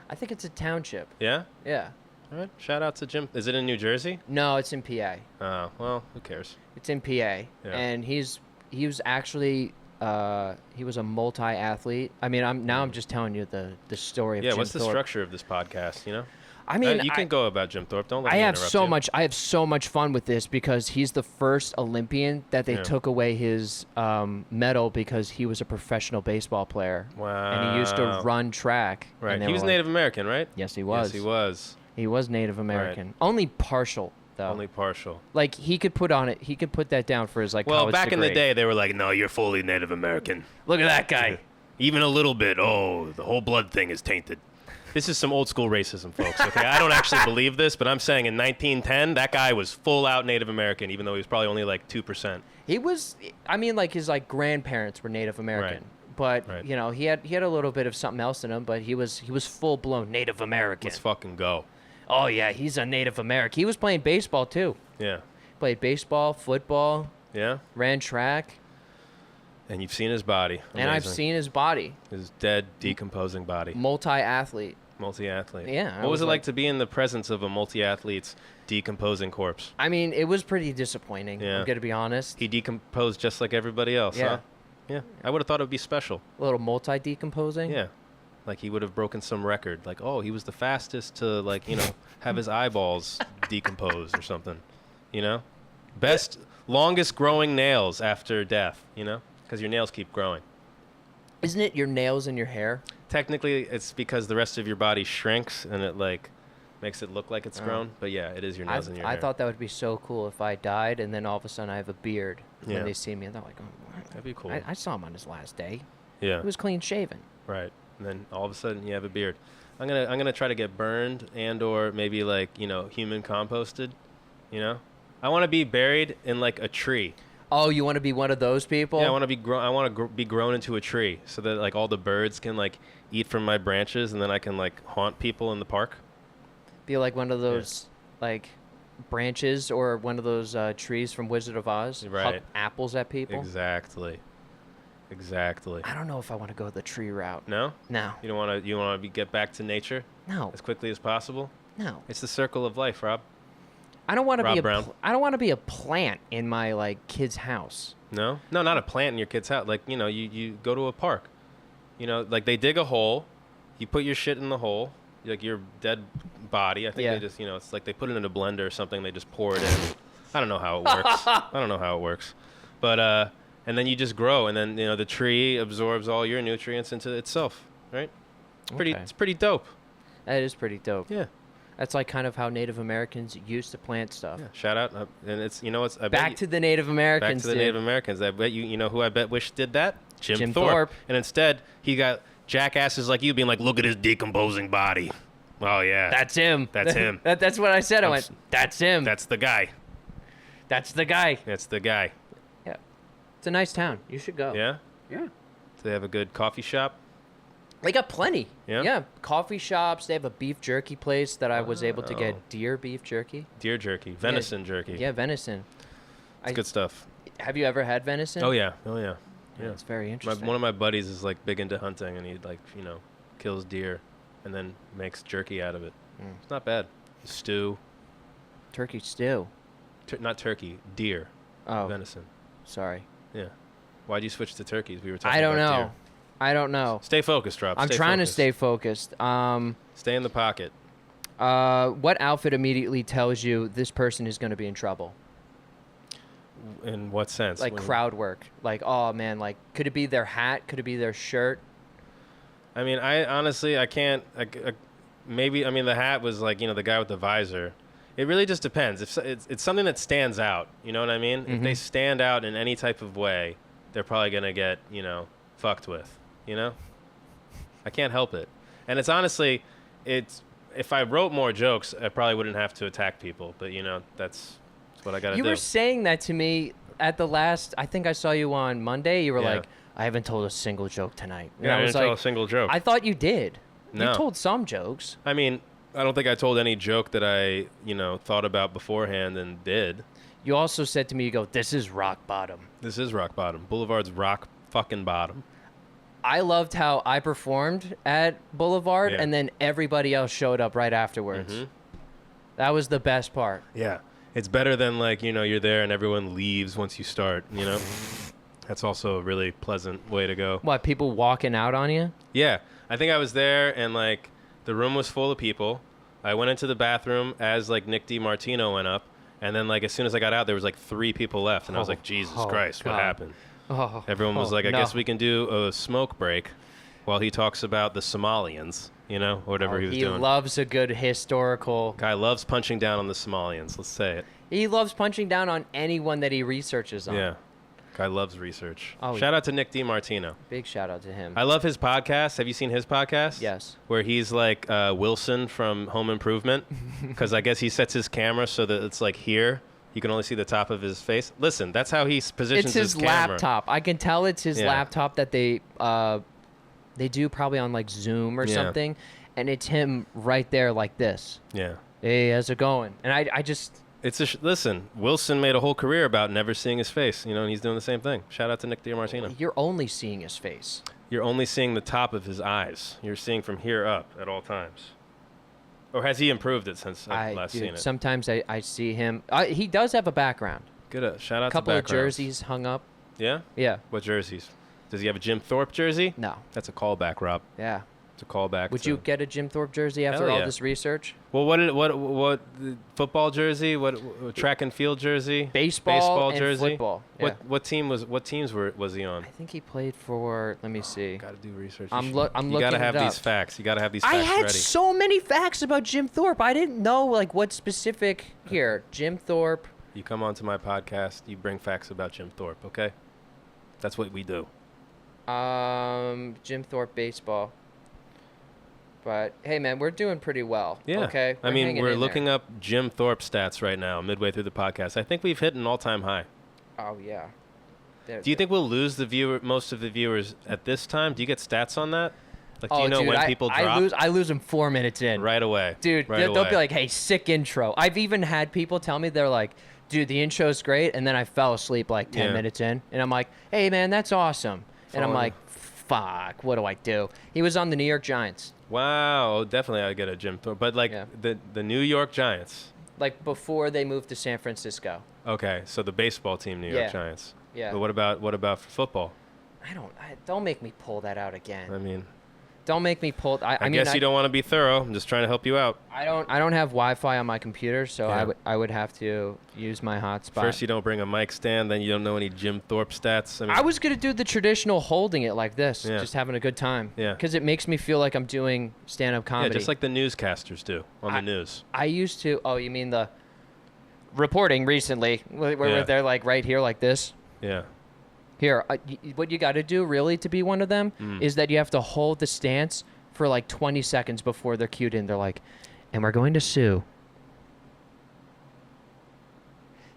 I think it's a township. Yeah? Yeah. All right. Shout out to Jim. Is it in New Jersey? No, it's in PA. Oh, well, who cares? It's in PA, and he was actually he was a multi-athlete. I mean, I'm just telling you the story of Jim What's the Thorpe. structure of this podcast? You know. I mean, you can go about Jim Thorpe. Don't let I me have interrupt so you. much. I have so much fun with this because he's the first Olympian that they took away his medal because he was a professional baseball player. Wow. And he used to run track. Right. and they He were was like- Native American, right? Yes, he was. Yes, he was. He was Native American. Only partial though. Only partial. Like he could put on it. He could put that down for his like. Well, college back in the degree. day, they were like, "No, you're fully Native American. Look at that guy. Even a little bit. Oh, the whole blood thing is tainted." This is some old school racism, folks. Okay, I don't actually believe this, but I'm saying in 1910, that guy was full out Native American, even though he was probably only like 2%. He was. I mean, like his like grandparents were Native American. Right. But Right. you know he had a little bit of something else in him, but he was full blown Native American. Let's fucking go. Oh yeah, he's a Native American. He was playing baseball too. Yeah. Played baseball, football, Yeah. ran track, And you've seen his body. and I've Amazing. seen his body. His dead, decomposing body. Multi-athlete. Multi-athlete. Yeah, I What was was it like like- to be in the presence of a multi-athlete's decomposing corpse? I mean, it was pretty disappointing. Yeah. I'm gonna be honest. He decomposed just like everybody else, Yeah. huh? Yeah. I would have thought it would be special. A little multi-decomposing. Yeah. Like he would have broken some record. Like, oh, he was the fastest to, like, you know, have his eyeballs decomposed or something. You know? Best, longest growing nails after death, you know? Because your nails keep growing. Isn't it your nails and your hair? Technically, it's because the rest of your body shrinks and it, like, makes it look like it's Oh. grown. But yeah, it is your nails and your I hair. thought that would be so cool if I died and then all of a sudden I have a beard Yeah. when they see me and they're like, oh, what? That'd be cool. I saw him on his last day. Yeah. He was clean shaven. Right. And then all of a sudden you have a beard. I'm gonna try to get burned and or maybe, like, you know, human composted. You know? I want to be buried in, like, a tree. Oh, you want to be one of those people? Yeah, I want to be be grown into a tree so that, like, all the birds can, like, eat from my branches and then I can, like, haunt people in the park. Be like one of those like branches or one of those trees from Wizard of Oz. Right. Huck apples at people. Exactly. Exactly. I don't know if I want to go the tree route. No? No. You don't want to get back to nature No. as quickly as possible? No. It's the circle of life, Rob. I don't want to Rob be Brown. I don't want to be a plant in my like kid's house. No? No, not a plant in your kid's house. Like, you know, you go to a park. You know, like they dig a hole, you put your shit in the hole, like your dead body. I think Yeah. they just, you know, it's like they put it in a blender or something, they just pour it in. I don't know how it works. I don't know how it works. But and then you just grow and then, you know, the tree absorbs all your nutrients into itself, right? Okay. It's pretty dope. That is pretty dope. Yeah. That's like kind of how Native Americans used to plant stuff. Yeah. Shout out and it's, you know, it's I bet Back you- to the Native Americans. Back to the dude. Native Americans. I bet you know who I bet wish did that? Jim Thorpe. Thorpe. And instead, he got jackasses like you being like, look at his decomposing body. Oh, yeah. That's him. That's him. That's what I said. I went, that's him. That's the guy. That's the guy. That's the guy. Yeah. It's a nice town. You should go. Yeah? Yeah. Do they have a good coffee shop? They got plenty. Yeah? Yeah. Coffee shops. They have a beef jerky place that I was able to Wow. get deer beef jerky. Deer jerky. Venison jerky. Yeah, venison. It's good stuff. Have you ever had venison? Oh, yeah. Oh, yeah. Yeah, Yeah. it's very My, interesting. one of my buddies is like big into hunting and he like, you know, kills deer and then makes jerky out of it. Mm. It's not bad. Stew. Turkey stew. Not turkey. Deer. Oh, Venison. sorry. Yeah. Why'd you switch to turkeys? We were talking I don't about know. deer. I don't know. Stay focused, Rob. I'm Stay trying focused. to stay focused. Stay in the pocket. What outfit immediately tells you this person is going to be in trouble? In what sense? Like When- crowd work. Like, oh man, like could it be their hat? Could it be their shirt? I mean, I honestly, I can't. Maybe, I mean, the hat was like, you know, the guy with the visor. It really just depends. If it's something that stands out, you know what I mean? If they stand out in any type of way, they're probably gonna get, you know, fucked with. You know? I can't help it. And it's honestly, if I wrote more jokes, I probably wouldn't have to attack people. But you know, that's what I gotta You do. were saying that to me at the last. I think I saw you on Monday. You were Yeah. like, I haven't told a single joke tonight. And Yeah, I I was didn't tell like, a single joke. I thought you did. No. You told some jokes. I mean, I don't think I told any joke that I, you know, thought about beforehand and did. You also said to me, you go, this is rock bottom. This is rock bottom. Boulevard's rock fucking bottom. I loved how I performed at Boulevard, Yeah. and then everybody else showed up right afterwards. Mhm. That was the best part. Yeah. It's better than like, you're there and everyone leaves once you start, That's also a really pleasant way to go. What, people walking out on you? Yeah. I think I was there and like the room was full of people. I went into the bathroom as like Nick DiMartino went up. And then like as soon as I got out, there was like 3 people left. And I was like, Jesus Christ, God. what happened? Oh, Everyone was like, I no. guess we can do a smoke break while he talks about the Somalians, or whatever he was doing. He loves a good historical. Guy loves punching down on the Somalians. Let's say it. He loves punching down on anyone that he researches on. Yeah. Guy loves research. Oh, Shout out to Nick DiMartino. Big shout out to him. I love his podcast. Have you seen his podcast? Yes. Where he's like Wilson from Home Improvement. Because I guess he sets his camera so that it's like here. You can only see the top of his face. Listen, that's how he positions It's his camera. laptop. I can tell it's his Yeah. laptop that they do probably on like Zoom or Yeah. something, and it's him right there like this. Yeah. Hey, how's it going? And I just Listen, Wilson made a whole career about never seeing his face, and he's doing the same thing. Shout out to Nick DiMartino. you're only seeing his face. You're only seeing the top of his eyes. You're seeing from here up at all times. Or has he improved it since I've last seen it? Sometimes I see him. He does have a background. Good. Shout out A couple to of backgrounds. jerseys hung up. Yeah? Yeah. What jerseys? Does he have a Jim Thorpe jersey? No. That's a callback, Rob. Yeah. It's a callback. Would to- you get a Jim Thorpe jersey after Hell all yeah. this research? Well, what football jersey? What track and field jersey? Baseball and jersey. football. Yeah. What teams was he on? I think he played for. Let me see. Got to do research. I'm You looking gotta have it up. these facts. You gotta have these I facts had ready. so many facts about Jim Thorpe. I didn't know like what specific here. Jim Thorpe. You come onto my podcast. You bring facts about Jim Thorpe. Okay. That's what we do. Jim Thorpe baseball. But hey, man, we're doing pretty well. Yeah. Okay. I mean, hanging we're in looking there. up Jim Thorpe stats right now, midway through the podcast. I think we've hit an all-time high. Oh yeah. Do you think we'll lose most of the viewers at this time? Do you get stats on that? Like, do Oh, you know dude, when people drop? I lose them 4 minutes in. Right away. Dude, right they'll away. be like, "Hey, sick intro." I've even had people tell me they're like, "Dude, the intro's great," and then I fell asleep like 10 Yeah. minutes in, and I'm like, "Hey, man, that's awesome," and I'm Follow. like, "Fuck, what do I do?" He was on the New York Giants, Wow, definitely I get a Jim Thorpe. But like Yeah. the New York Giants. like before they moved to San Francisco. Okay, so the baseball team, New York Yeah. Giants. Yeah. But what about for football? Don't make me pull that out again. I mean, Don't make me pull. I mean, guess you don't want to be thorough. I'm just trying to help you out. I don't have Wi-Fi on my computer, so Yeah. I would have to use my hotspot. First, you don't bring a mic stand, then you don't know any Jim Thorpe stats. I mean, I was gonna do the traditional holding it like this, Yeah. just having a good time. Yeah. Because it makes me feel like I'm doing stand-up yeah, comedy. just like the newscasters do on the news. I used to. Oh, you mean the reporting recently, where Yeah. they're like right here, like this. Yeah. Here, what you got to do really to be one of them Mm. is that you have to hold the stance for like 20 seconds before they're cued in. They're like, and we're going to sue.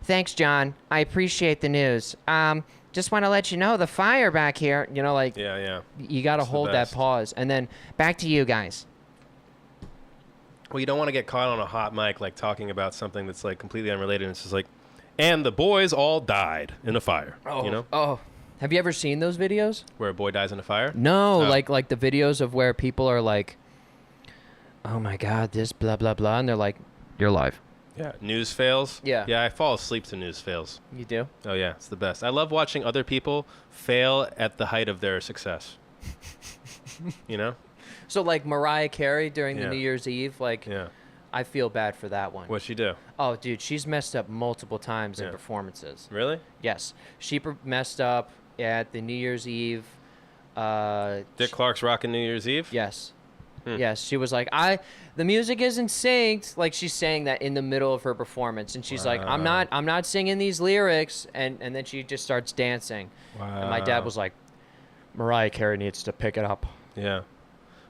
Thanks, John. I appreciate the news. Just want to let you know the fire back here. You know, like Yeah, yeah. you got to It's the hold that best. pause, and then back to you guys. Well, you don't want to get caught on a hot mic, like talking about something that's like completely unrelated. And it's just like, and the boys all died in a fire. You know, Oh, have you ever seen those videos? where a boy dies in a fire. No, Oh. like the videos of where people are like, "Oh my God, this blah blah blah," and they're like, "You're live." Yeah. News fails. Yeah. Yeah, I fall asleep to news fails. You do? Oh yeah, it's the best. I love watching other people fail at the height of their success. You know? So like Mariah Carey during the Yeah. New Year's Eve, like Yeah. I feel bad for that one. What'd she do? Oh, dude, she's messed up multiple times in Yeah. performances. Really? Yes, she messed up at the New Year's Eve. Dick Clark's rocking New Year's Eve? Yes. Hmm. Yes, she was like, the music isn't synced. Like she's saying that in the middle of her performance, and she's like, I'm not singing these lyrics, and then she just starts dancing. Wow. And my dad was like, Mariah Carey needs to pick it up. Yeah.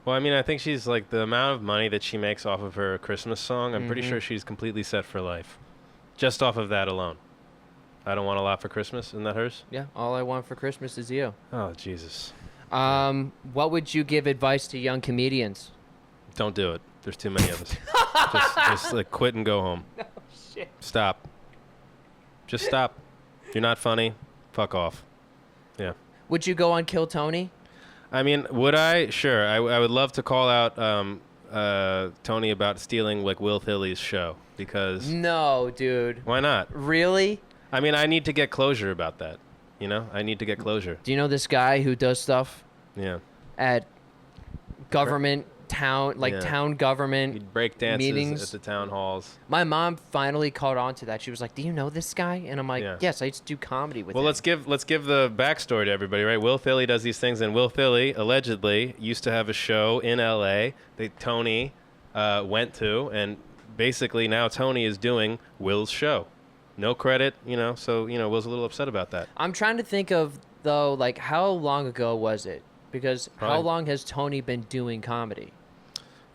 Well, I mean, I think she's like the amount of money that she makes off of her Christmas song, I'm pretty Mhm. sure she's completely set for life. Just off of that alone. I don't want a lot for Christmas. Isn't that hers? Yeah, all I want for Christmas is you. Oh, Jesus. What would you give advice to young comedians? Don't do it. There's too many of us. just like quit and go home. Oh, shit. Stop. Just stop. If you're not funny, fuck off. Yeah. Would you go on Kill Tony? I mean, would I? Sure. I would love to call out Tony about stealing like Will Thilly's show because No, dude. why not? Really? I mean, I need to get closure about that. You know, I need to get closure. Do you know this guy who does stuff Yeah. at government, town government He'd break dances meetings? at the town halls. My mom finally caught on to that. She was like, "Do you know this guy?" And I'm like, Yeah. "Yes, I used to do comedy with Well, him." let's give the backstory to everybody, right? Will Thilly does these things, and Will Thilly allegedly used to have a show in L.A. that Tony went to, and basically now Tony is doing Will's show. No credit, you know. So Will's a little upset about that. I'm trying to think of though, like how long ago was it? Because how Probably- long has Tony been doing comedy?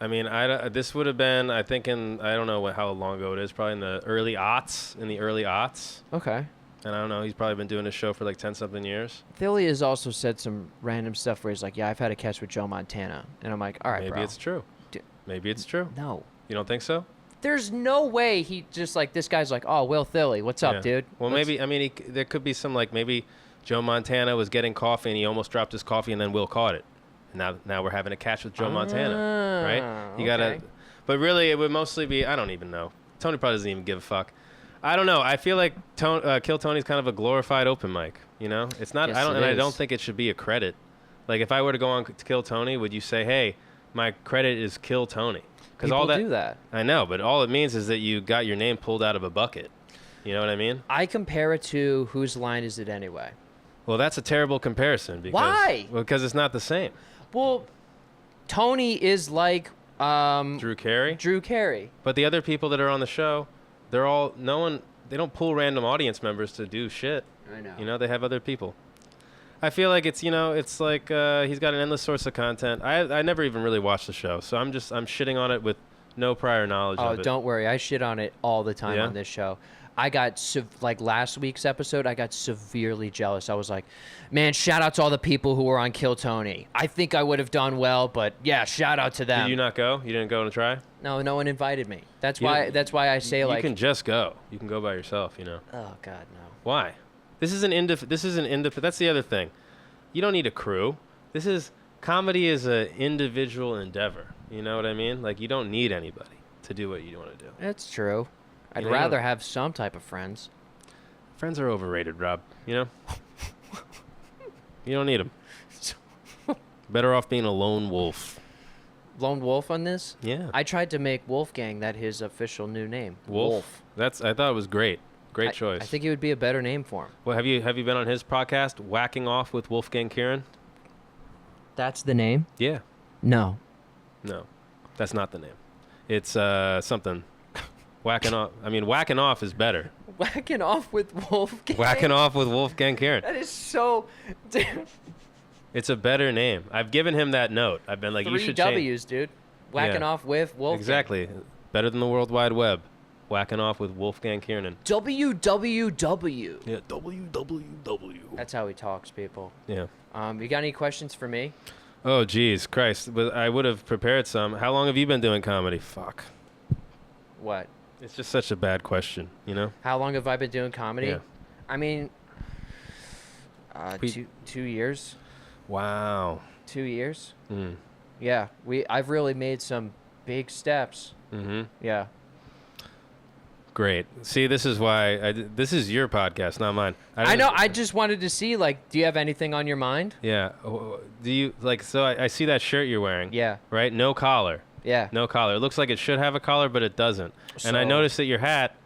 I mean, this would have been, I think, I don't know how long ago it is. Probably in the early aughts. Okay. And I don't know. He's probably been doing this show for like 10-something years. Philly has also said some random stuff where he's like, "Yeah, I've had a catch with Joe Montana," and I'm like, "All right, Maybe bro." it's true. D- Maybe it's true. No. You don't think so? There's no way he just like this guy's like, "Oh, Will Thilly, what's up, Yeah. dude?" Well, Let's- maybe. I mean, there could be some like maybe Joe Montana was getting coffee and he almost dropped his coffee and then Will caught it. And now we're having a catch with Joe Montana, right? You gotta. Okay. But really, it would mostly be. I don't even know. Tony probably doesn't even give a fuck. I don't know. I feel like Kill Tony's kind of a glorified open mic. You know, it's not. Yes, I don't. it And I is. don't think it should be a credit. Like if I were to go on to Kill Tony, would you say, "Hey, my credit is Kill Tony"? Because People all that. do that. I know, but all it means is that you got your name pulled out of a bucket. You know what I mean? I compare it to Whose Line Is It Anyway? Well, that's a terrible comparison. Because, Why? Well, because it's not the same. Well, Tony is like Drew Carey. Drew Carey. But the other people that are on the show, they're all no one. They don't pull random audience members to do shit. I know. You know, they have other people. I feel like it's it's like he's got an endless source of content. I never even really watched the show, so I'm shitting on it with no prior knowledge Oh, of it. don't worry. I shit on it all the time Yeah? on this show. I got, like last week's episode, I got severely jealous. I was like, man, shout out to all the people who were on Kill Tony. I think I would have done well, but yeah, shout out to them. Did you not go? You didn't go and try? No one invited me. That's You why didn't- That's why I say You like, can just go. You can go by yourself. You know. oh God, no. Why? This is an That's the other thing. You don't need a crew. Comedy is an individual endeavor. You know what I mean? Like you don't need anybody to do what you want to do. That's true. I'd You know, rather have some type of friends. Friends are overrated, Rob. You know? You don't need them. Better off being a lone wolf. Lone Wolf on this? Yeah. I tried to make Wolfgang that his official new name. Wolf. I thought it was great. Great choice. I think it would be a better name for him. Well, have you been on his podcast, Whacking Off with Wolfgang Kieran? That's the name? Yeah. No. No. That's not the name. It's something. Whacking Off is better. Whacking Off with Wolfgang? Whacking Off with Wolfgang Kieran. That is so... It's a better name. I've given him that note. I've been like, you Three should change. W's, dude. Whacking Yeah. Off with Wolfgang. Exactly. Better than the World Wide Web. Whacking Off with Wolfgang Kieran. WWW. Yeah, WWW. That's how he talks, people. Yeah. You got any questions for me? Oh, geez, Christ. But I would have prepared some. How long have you been doing comedy? Fuck. What? It's just such a bad question, you know? How long have I been doing comedy? Yeah. I mean, We- 2 years. Wow. 2 years. Mm. Yeah, I've really made some big steps. Mm-hmm. Yeah. Great. See, this is why this is your podcast, not mine. I know. didn't- I just wanted to see, like, do you have anything on your mind? Yeah. Do you like? So I see that shirt you're wearing. Yeah. Right. No collar. Yeah. No collar. It looks like it should have a collar, but it doesn't. And I So- noticed that your hat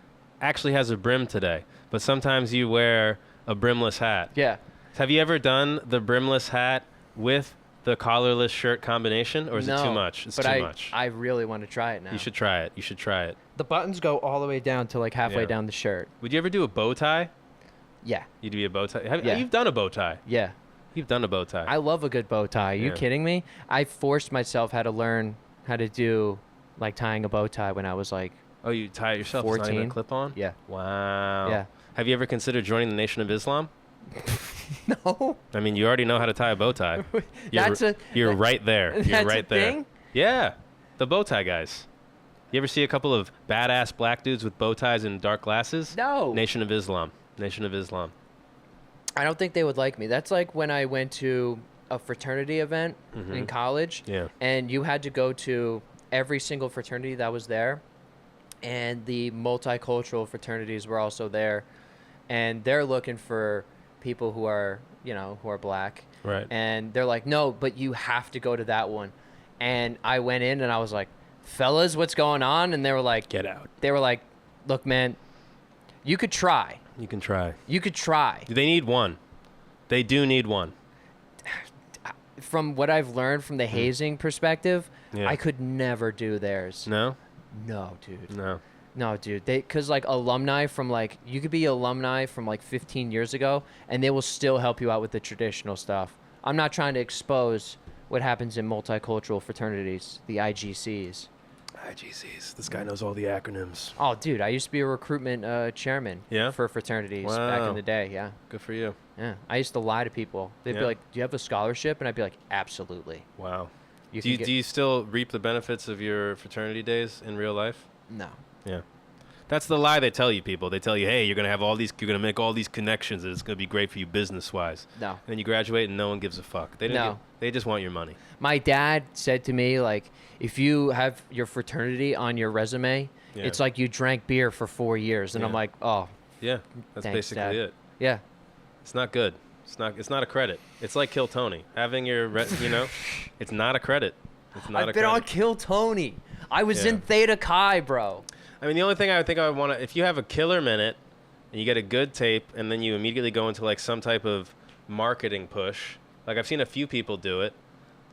actually has a brim today. But sometimes you wear a brimless hat. Yeah. Have you ever done the brimless hat with the collarless shirt combination, or is it too No, much? It's but too much. I really want to try it now. You should try it. You should try it. The buttons go all the way down to like halfway Yeah. down the shirt. Would you ever do a bow tie? Yeah. You'd be a bow tie. Yeah. You've done a bow tie. Yeah. You've done a bow tie. I love a good bow tie. Are you Yeah. kidding me? I forced myself how to learn how to do like tying a bow tie when I was like, Oh, you tie it yourself? It's not even 14? a clip-on? yeah. Wow. Yeah. Have you ever considered joining the Nation of Islam? No. I mean, you already know how to tie a bow tie. That's You're right there. You're that's a right there. thing? Yeah. The bow tie guys. You ever see a couple of badass black dudes with bow ties and dark glasses? No. Nation of Islam. Nation of Islam. I don't think they would like me. That's like when I went to a fraternity event in college, Yeah. and you had to go to every single fraternity that was there, and the multicultural fraternities were also there, and they're looking for people who are, who are black. Right. And they're like, no, but you have to go to that one. And I went in and I was like, fellas, what's going on? And they were like, Get out. They were like, look, man, you could try. You can try. You could try. They need one. They do need one. From what I've learned from the hazing perspective, Yeah. I could never do theirs. No? No, dude. No. No, dude. Because like alumni from like, you could be alumni from like 15 years ago, and they will still help you out with the traditional stuff. I'm not trying to expose what happens in multicultural fraternities, the IGCs. IGCs. This guy knows all the acronyms. Oh, dude, I used to be a recruitment chairman Yeah? for fraternities back Wow. in the day. Yeah. Good for you. Yeah. I used to lie to people. They'd Yeah. be like, do you have a scholarship? And I'd be like, absolutely. Wow. You Do can you still reap the benefits of your fraternity days in real life? No. Yeah. That's the lie they tell you, people. They tell you, hey, you're going to make all these connections and it's going to be great for you business-wise. No. And then you graduate and no one gives a fuck. They just want your money. My dad said to me, like, if you have your fraternity on your resume, Yeah. it's like you drank beer for 4 years. And I'm Yeah. like, oh, Yeah. That's Thanks, basically Dad. it. yeah. It's not good. It's not a credit. It's like Kill Tony. Having your, it's not a credit. It's not I've a been credit. on Kill Tony. I was Yeah. in Theta Chi, bro. I mean, the only thing I think I would want to, if you have a killer minute and you get a good tape and then you immediately go into like some type of marketing push, like I've seen a few people do it.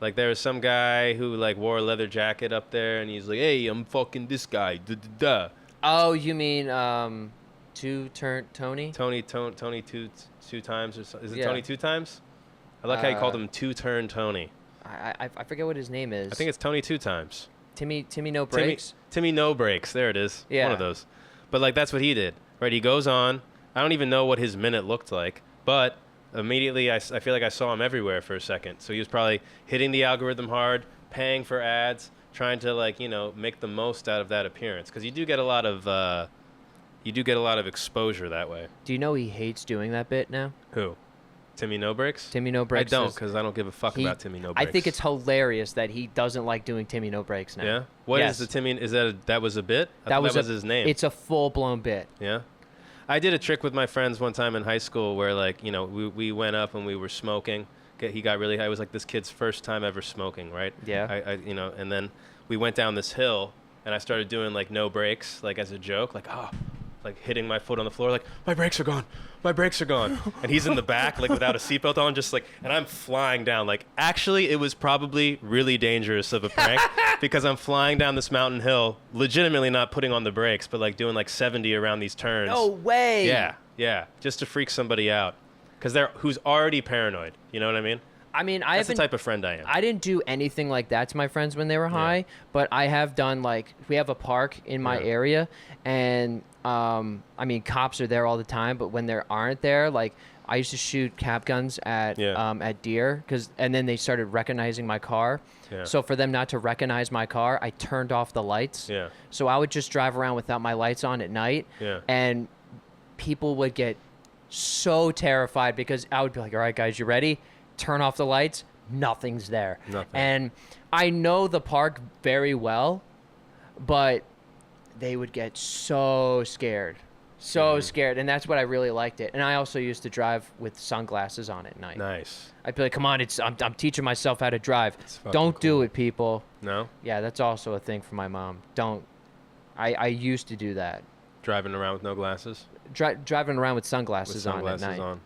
Like there was some guy who like wore a leather jacket up there and he's like, hey, I'm fucking this guy. Duh, duh, duh. Oh, you mean Tony? Tony two times or so. Is it Yeah. Tony 2 times? I like how you called him two-turn Tony. I forget what his name is. I think it's Tony 2 times. Timmy No Breaks. Timmy No Breaks. There it is. Yeah. One of those. But like that's what he did. Right? He goes on. I don't even know what his minute looked like, but immediately I feel like I saw him everywhere for a second. So he was probably hitting the algorithm hard, paying for ads, trying to like, make the most out of that appearance because you do get a lot of exposure that way. Do you know he hates doing that bit now? Who? Timmy No Breaks? Timmy No Breaks. I don't is- because I don't give a fuck he- about Timmy No I Breaks. think it's hilarious that he doesn't like doing Timmy No Breaks now. Yeah? What is Yes. the Timmy? Is that was a bit? I thought that was his name. It's a full-blown bit. Yeah. I did a trick with my friends one time in high school where like, we went up and we were smoking. He got really high. It was like this kid's first time ever smoking, right? Yeah. And then we went down this hill and I started doing like no brakes, like as a joke, like, like hitting my foot on the floor, like my brakes are gone. And he's in the back, like without a seatbelt on, just like, and I'm flying down. Like, actually, it was probably really dangerous of a prank because I'm flying down this mountain hill, legitimately not putting on the brakes, but like doing like 70 around these turns. No way. Yeah, just to freak somebody out, because who's already paranoid. You know what I mean? I mean, That's the type of friend I am. I didn't do anything like that to my friends when they were high, but I have done like we have a park in my Yeah. area, and I mean cops are there all the time, but when they aren't there, like I used to shoot cap guns at deer and then they started recognizing my car. Yeah. So for them not to recognize my car, I turned off the lights. Yeah. So I would just drive around without my lights on at night. Yeah. And people would get so terrified because I would be like, all right, guys, you ready? Turn off the lights. Nothing's there. Nothing. And I know the park very well, but they would get so scared. So scared. And that's what I really liked it. And I also used to drive with sunglasses on at night. Nice. I'd be like, come on, I'm teaching myself how to drive. fucking Don't do cool. it, people. No? Yeah, that's also a thing for my mom. Don't. I used to do that. Driving around with no glasses? Driving around with With sunglasses on at sunglasses night. on.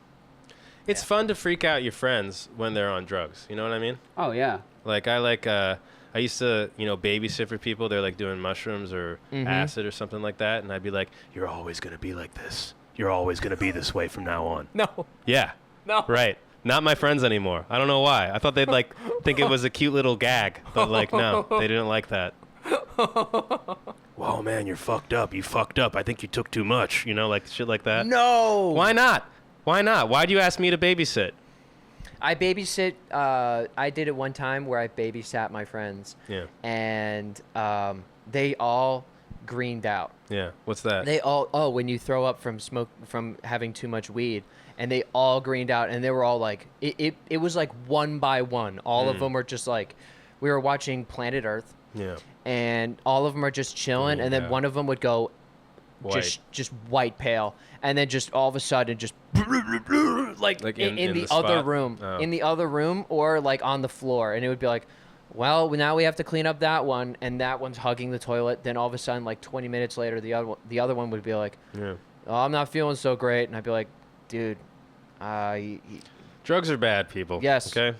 It's fun to freak out your friends when they're on drugs. You know what I mean? Oh, yeah. Like, I used to, babysit for people. They're like doing mushrooms or acid or something like that. And I'd be like, you're always going to be like this. You're always going to be this way from now on. No. Yeah. No. Right. Not my friends anymore. I don't know why. I thought they'd like think it was a cute little gag. But like, no, they didn't like that. Whoa, man, you're fucked up. You fucked up. I think you took too much. Like shit like that. No. Why not? Why not? Why'd you ask me to babysit? I babysit. I did it one time where I babysat my friends. Yeah. And they all greened out. Yeah. What's that? They all when you throw up from having too much weed, and they all greened out, and they were all like it was like one by one. All of them were just like we were watching Planet Earth. Yeah. and all of them are just chilling, and then Yeah. one of them would go White. just white pale, and then just all of a sudden just like in the other spot? room, Oh. in the other room, or like on the floor, and it would be like, well, now we have to clean up that one, and that one's hugging the toilet. Then all of a sudden, like 20 minutes later, the other one would be like, Yeah. oh, I'm not feeling so great, and I'd be like, dude, Drugs are bad, people. Yes. Okay.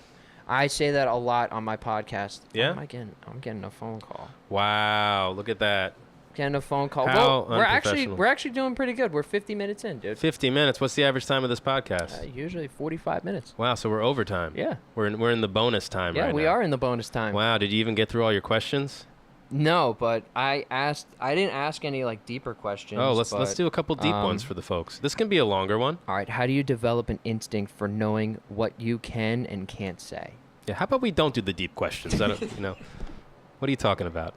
I say that a lot on my podcast. Yeah? I'm getting a phone call. Wow. Look at that. Getting a phone call. How Well, we're unprofessional. actually doing pretty good. We're 50 minutes in, dude. 50 minutes. What's the average time of this podcast? Usually 45 minutes. Wow. So we're overtime. Yeah. We're in the bonus time Yeah, right we now. are in the bonus time. Wow. Did you even get through all your questions? No, but I didn't ask any like deeper questions. Oh, let's but, do a couple deep ones for the folks. This can be a longer one. All right, how do you develop an instinct for knowing what you can and can't say? Yeah. How about we don't do the deep questions? I don't, what are you talking about?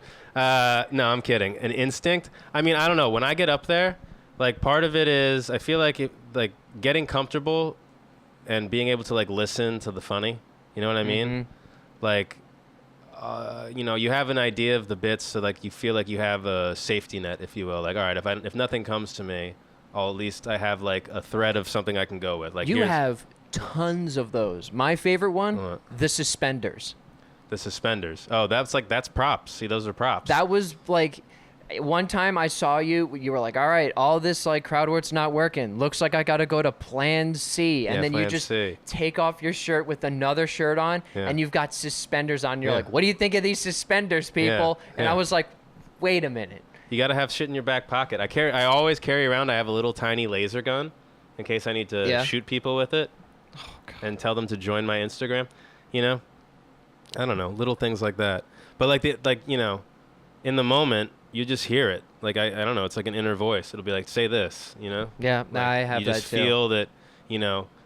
No, I'm kidding. An instinct? I mean, I don't know. When I get up there, like part of it is I feel like like getting comfortable and being able to like listen to the funny. You know what I mean? Mm-hmm. Like, you have an idea of the bits, so like you feel like you have a safety net, if you will. Like, all right, if nothing comes to me, at least I have like a thread of something I can go with. Like You have tons of those. My favorite one, What? the suspenders. the suspenders. Oh, that's props. See, those are props. That was like one time I saw you were like, all right, all this like crowd work's not working. Looks like I got to go to plan C. And Yeah, then you plan just C. take off your shirt with another shirt on Yeah. and you've got suspenders on. You're Yeah. like, what do you think of these suspenders, people? And yeah. I was like, wait a minute. You got to have shit in your back pocket. I always carry around. I have a little tiny laser gun in case I need to Yeah. shoot people with it and tell them to join my Instagram. I don't know, little things like that. But in the moment, you just hear it. Like I don't know. It's like an inner voice. It'll be like, say this. Yeah, Like, I have you that just too. feel that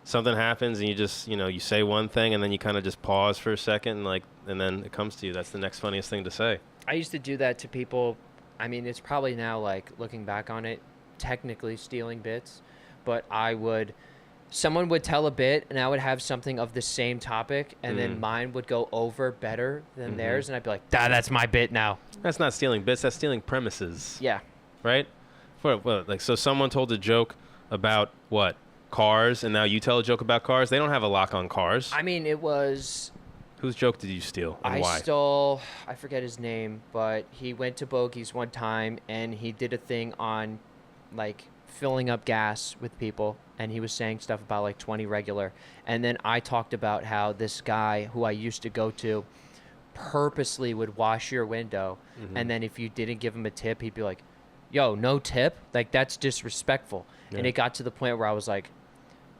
something happens and you just you say one thing and then you kind of just pause for a second and then it comes to you. That's the next funniest thing to say. I used to do that to people. I mean, it's probably now like looking back on it, technically stealing bits, but someone would tell a bit and I would have something of the same topic and then mine would go over better than theirs and I'd be like, that's my bit now. That's not stealing bits. That's stealing premises. Yeah. Right? So someone told a joke about what? Cars, and now you tell a joke about cars? They don't have a lock on cars. I mean, it was, Whose joke did you steal and why? I forget his name, but he went to Bogey's one time and he did a thing on like filling up gas with people and he was saying stuff about like 20 regular. And then I talked about how this guy who I used to go to purposely would wash your window and then if you didn't give him a tip, he'd be like, yo, no tip? Like that's disrespectful. And Yeah. it got to the point where I was like,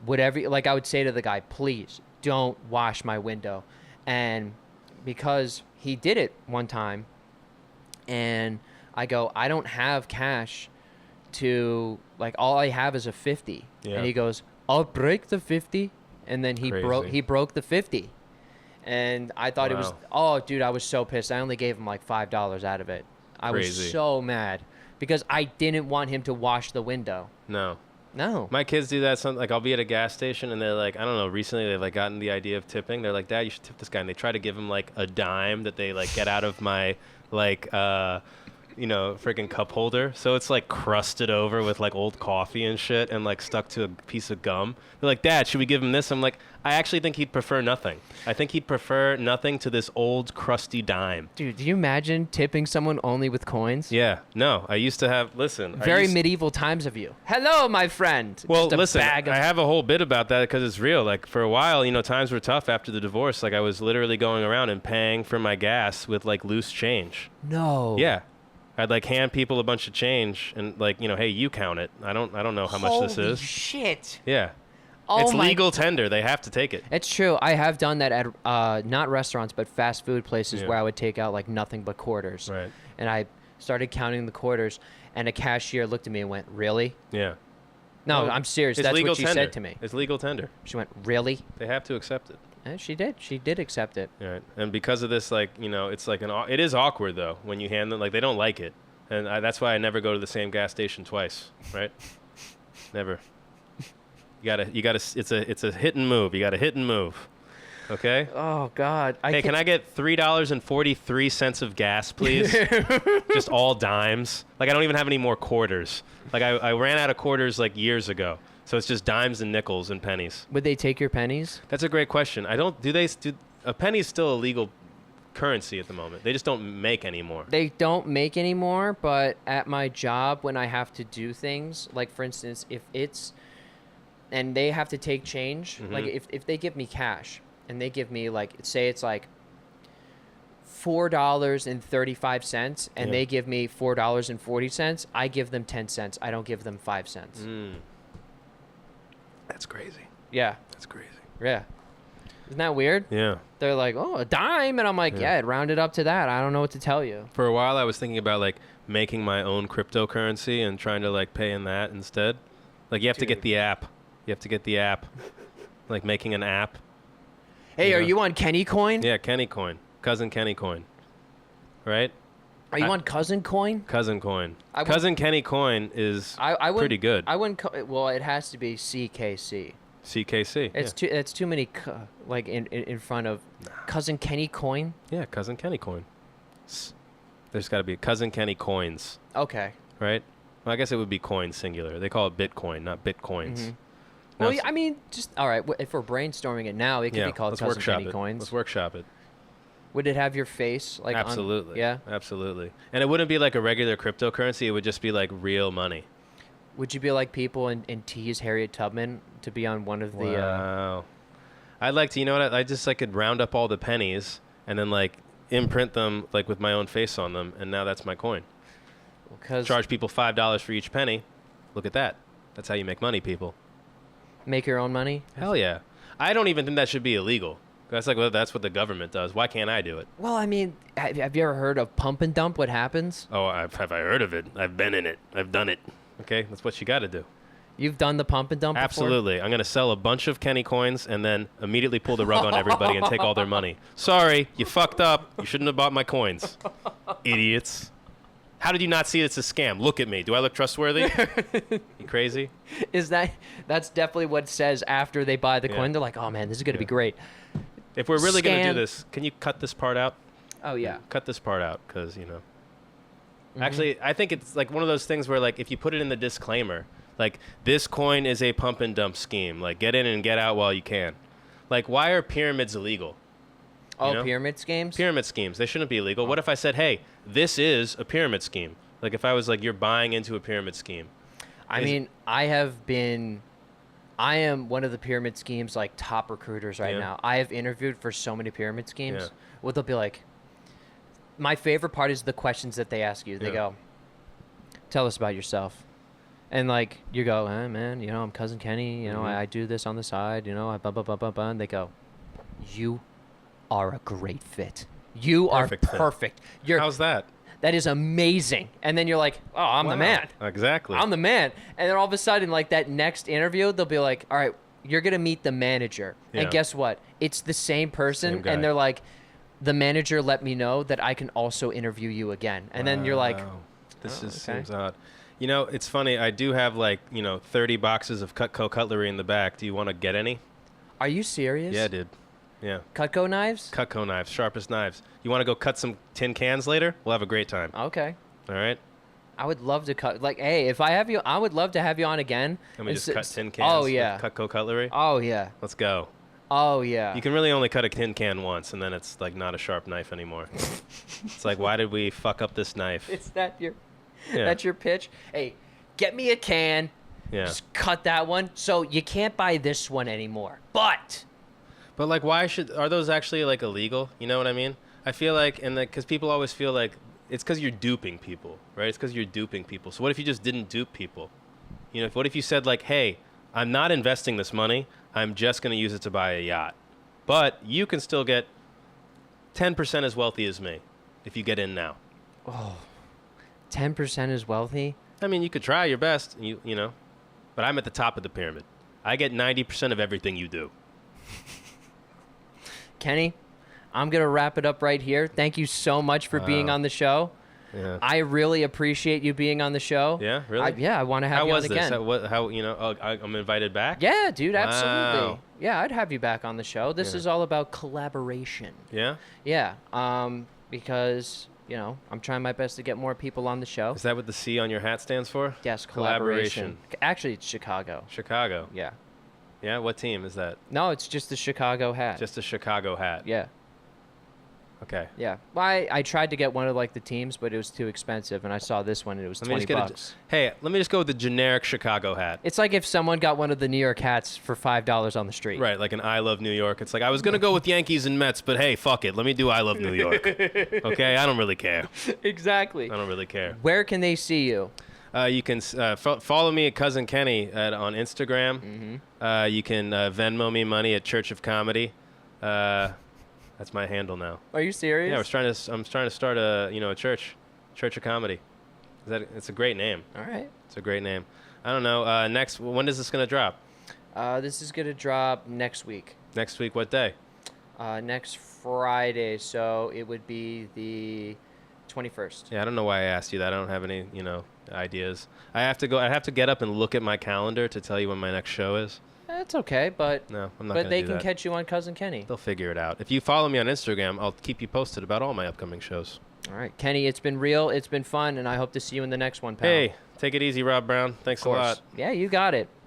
whatever, like I would say to the guy, please don't wash my window. And because he did it one time and I go, I don't have cash to, like, all I have is a 50. Yeah. And he goes, I'll break the 50. And then he Crazy. broke the 50. And I thought it was, Wow. oh, dude, I was so pissed. I only gave him like $5 out of it. I Crazy. was so mad because I didn't want him to wash the window. No. No. My kids do that. Like I'll be at a gas station and they're like, I don't know, recently they've like gotten the idea of tipping. They're like, Dad, you should tip this guy. And they try to give him like a dime that they like get out of my like freaking cup holder. So it's like crusted over with like old coffee and shit and like stuck to a piece of gum. They're like, Dad, should we give him this? I'm like, I actually think he'd prefer nothing. I think he'd prefer nothing to this old crusty dime. Dude, do you imagine tipping someone only with coins? Yeah. No, I used to have, listen. I Very used- medieval times of you. Hello, my friend. Well, Just a listen, bag of I have a whole bit about that because it's real. Like for a while, times were tough after the divorce. Like I was literally going around and paying for my gas with like loose change. No. Yeah. I'd like hand people a bunch of change and like, hey, you count it. I don't know how much this Holy is. shit. Yeah. Oh It's my- legal tender. They have to take it. It's true. I have done that at not restaurants, but fast food places Yeah. where I would take out like nothing but quarters. Right. And I started counting the quarters, and a cashier looked at me and went, "Really?" Yeah. No, Well, I'm serious. it's That's legal what she tender. said to me. It's legal tender. She went, "Really?" They have to accept it. And she did. She did accept it. Right. And because of this, like, it's like it is awkward though when you hand them, like they don't like it. And that's why I never go to the same gas station twice. Right. Never. You gotta, it's a hit and move. You gotta hit and move. Okay. Oh God. Hey, can I get $3.43 of gas, please? Just all dimes. Like I don't even have any more quarters. Like I ran out of quarters like years ago. So it's just dimes and nickels and pennies. Would they take your pennies? That's a great question. I don't. Do a penny is still a legal currency at the moment? They just don't make anymore. They don't make anymore, but at my job, when I have to do things, like for instance, if it's, and they have to take change, like if they give me cash and they give me like, say it's like $4.35 and they give me $4.40, I give them 10 cents. I don't give them 5 cents. That's crazy. Yeah. That's crazy. Yeah. Isn't that weird? Yeah. They're like, oh, a dime. And I'm like, yeah, it rounded up to that. I don't know what to tell you. For a while, I was thinking about like making my own cryptocurrency and trying to like pay in that instead. Like you have to get the app. You have to get the app. Like making an app. Hey, are you on Kenny Coin? Yeah, Kenny Coin. Cousin Kenny Coin. Right? Are you on Cousin Coin? Cousin Coin. Cousin Kenny Coin is pretty good. I wouldn't. Well, it has to be CKC. CKC. It's too many like in front of Cousin Kenny Coin. Yeah, Cousin Kenny Coin. There's got to be Cousin Kenny Coins. Okay. Right? Well, I guess it would be coin singular. They call it Bitcoin, not Bitcoins. Well, I mean, just all right. If we're brainstorming it now, it could be called Cousin Kenny Coins. Let's workshop it. Would it have your face? Like absolutely. Yeah. Absolutely. And it wouldn't be like a regular cryptocurrency. It would just be like real money. Would you be like people and tease Harriet Tubman to be on one of the? Wow. I'd like to. You know what? I just like could round up all the pennies and then like imprint them like with my own face on them, and now that's my coin. Charge people $5 for each penny. Look at that. That's how you make money, people. Make your own money? Hell yeah. I don't even think that should be illegal. That's like, well, that's what the government does. Why can't I do it? Well, I mean, have you ever heard of pump and dump? What happens? Oh, have I heard of it? I've been in it. I've done it. Okay, that's what you got to do. You've done the pump and dump before? Absolutely. I'm going to sell a bunch of Kenny coins and then immediately pull the rug on everybody and take all their money. Sorry, you fucked up. You shouldn't have bought my coins. Idiots. How did you not see it's a scam? Look at me. Do I look trustworthy? You crazy? That's definitely what it says after they buy the coin. They're like, oh man, this is going to be great. If we're really going to do this, can you cut this part out? Oh, yeah. Cut this part out because, you know. Actually, I think it's like one of those things where like if you put it in the disclaimer, like this coin is a pump and dump scheme. Like get in and get out while you can. Like why are pyramids illegal? Oh, you know? Pyramid schemes? Pyramid schemes. They shouldn't be illegal. What if I said, hey, this is a pyramid scheme? Like if I was like, you're buying into a pyramid scheme. I mean, I am one of the pyramid schemes, like top recruiters right now. I have interviewed for so many pyramid schemes. Yeah. Well, they'll be like, my favorite part is the questions that they ask you. They go, tell us about yourself. And like, you go, man, you know, I'm Cousin Kenny. You know, I do this on the side. You know, I blah, blah, blah, blah, blah. And they go, you are a great fit. You are perfect. How's that? That is amazing. And then you're like, oh, I'm the man. Exactly. I'm the man. And then all of a sudden, like that next interview, they'll be like, all right, you're going to meet the manager. Yeah. And guess what? It's the same person. And they're like, the manager let me know that I can also interview you again. And then you're like, this seems odd. You know, it's funny. I do have like, 30 boxes of Cutco cutlery in the back. Do you want to get any? Are you serious? Yeah, dude. Yeah. Cutco knives? Cutco knives, sharpest knives. You want to go cut some tin cans later? We'll have a great time. Okay. All right. I would love to cut. Like, hey, if I have you, I would love to have you on again. Can we just cut tin cans? With Cutco cutlery? Oh yeah. Let's go. Oh yeah. You can really only cut a tin can once, and then it's like not a sharp knife anymore. It's like, why did we fuck up this knife? Is that that's your pitch? Hey, get me a can. Yeah. Just cut that one. So you can't buy this one anymore. But like, are those actually like illegal? You know what I mean? I feel like, because people always feel like it's because you're duping people, right? It's because you're duping people. So what if you just didn't dupe people? You know, what if you said like, hey, I'm not investing this money. I'm just going to use it to buy a yacht. But you can still get 10% as wealthy as me if you get in now. Oh, 10% is wealthy? I mean, you could try your best, you know, but I'm at the top of the pyramid. I get 90% of everything you do. Kenny, I'm going to wrap it up right here. Thank you so much for being on the show. Yeah. I really appreciate you being on the show. Yeah, really? I want to have How you was on this? again. How you know? Oh, I'm invited back. Yeah, dude, absolutely. Wow. Yeah, I'd have you back on the show. This Yeah. is all about collaboration. Yeah. Yeah, because, you know, I'm trying my best to get more people on the show. Is that what the C on your hat stands for? Yes, collaboration. Actually, it's Chicago. Chicago. Yeah. Yeah. What team is that? No, it's just the Chicago hat. Just a Chicago hat. Yeah. Okay. Yeah. Well, I tried to get one of like the teams, but it was too expensive, and I saw this one and it was Let me just $20 get bucks. Hey, let me just go with the generic Chicago hat. It's like if someone got one of the New York hats for $5 on the street. Right, like an I Love New York. It's like I was gonna go with Yankees and Mets, but hey, fuck it. Let me do I Love New York. Okay, I don't really care. Exactly. I don't really care. Where can they see you? You can follow me at Cousin Kenny on Instagram. Mm-hmm. You can Venmo me money at Church of Comedy. That's my handle now. Are you serious? Yeah, I'm trying to start a Church of Comedy. It's a great name. All right. It's a great name. I don't know. When is this gonna drop? This is going to drop next week. Next week, what day? Next Friday, so it would be the 21st. Yeah, I don't know why I asked you that. I don't have any, ideas. I have to get up and look at my calendar to tell you when my next show is. That's okay, but No, I'm not but gonna they do can that. catch you on Cousin Kenny. They'll figure it out. If you follow me on Instagram, I'll keep you posted about all my upcoming shows. All right, Kenny, it's been real, it's been fun, and I hope to see you in the next one, pal. Hey, take it easy, Rob Brown. Thanks Of a course. lot. Yeah, you got it.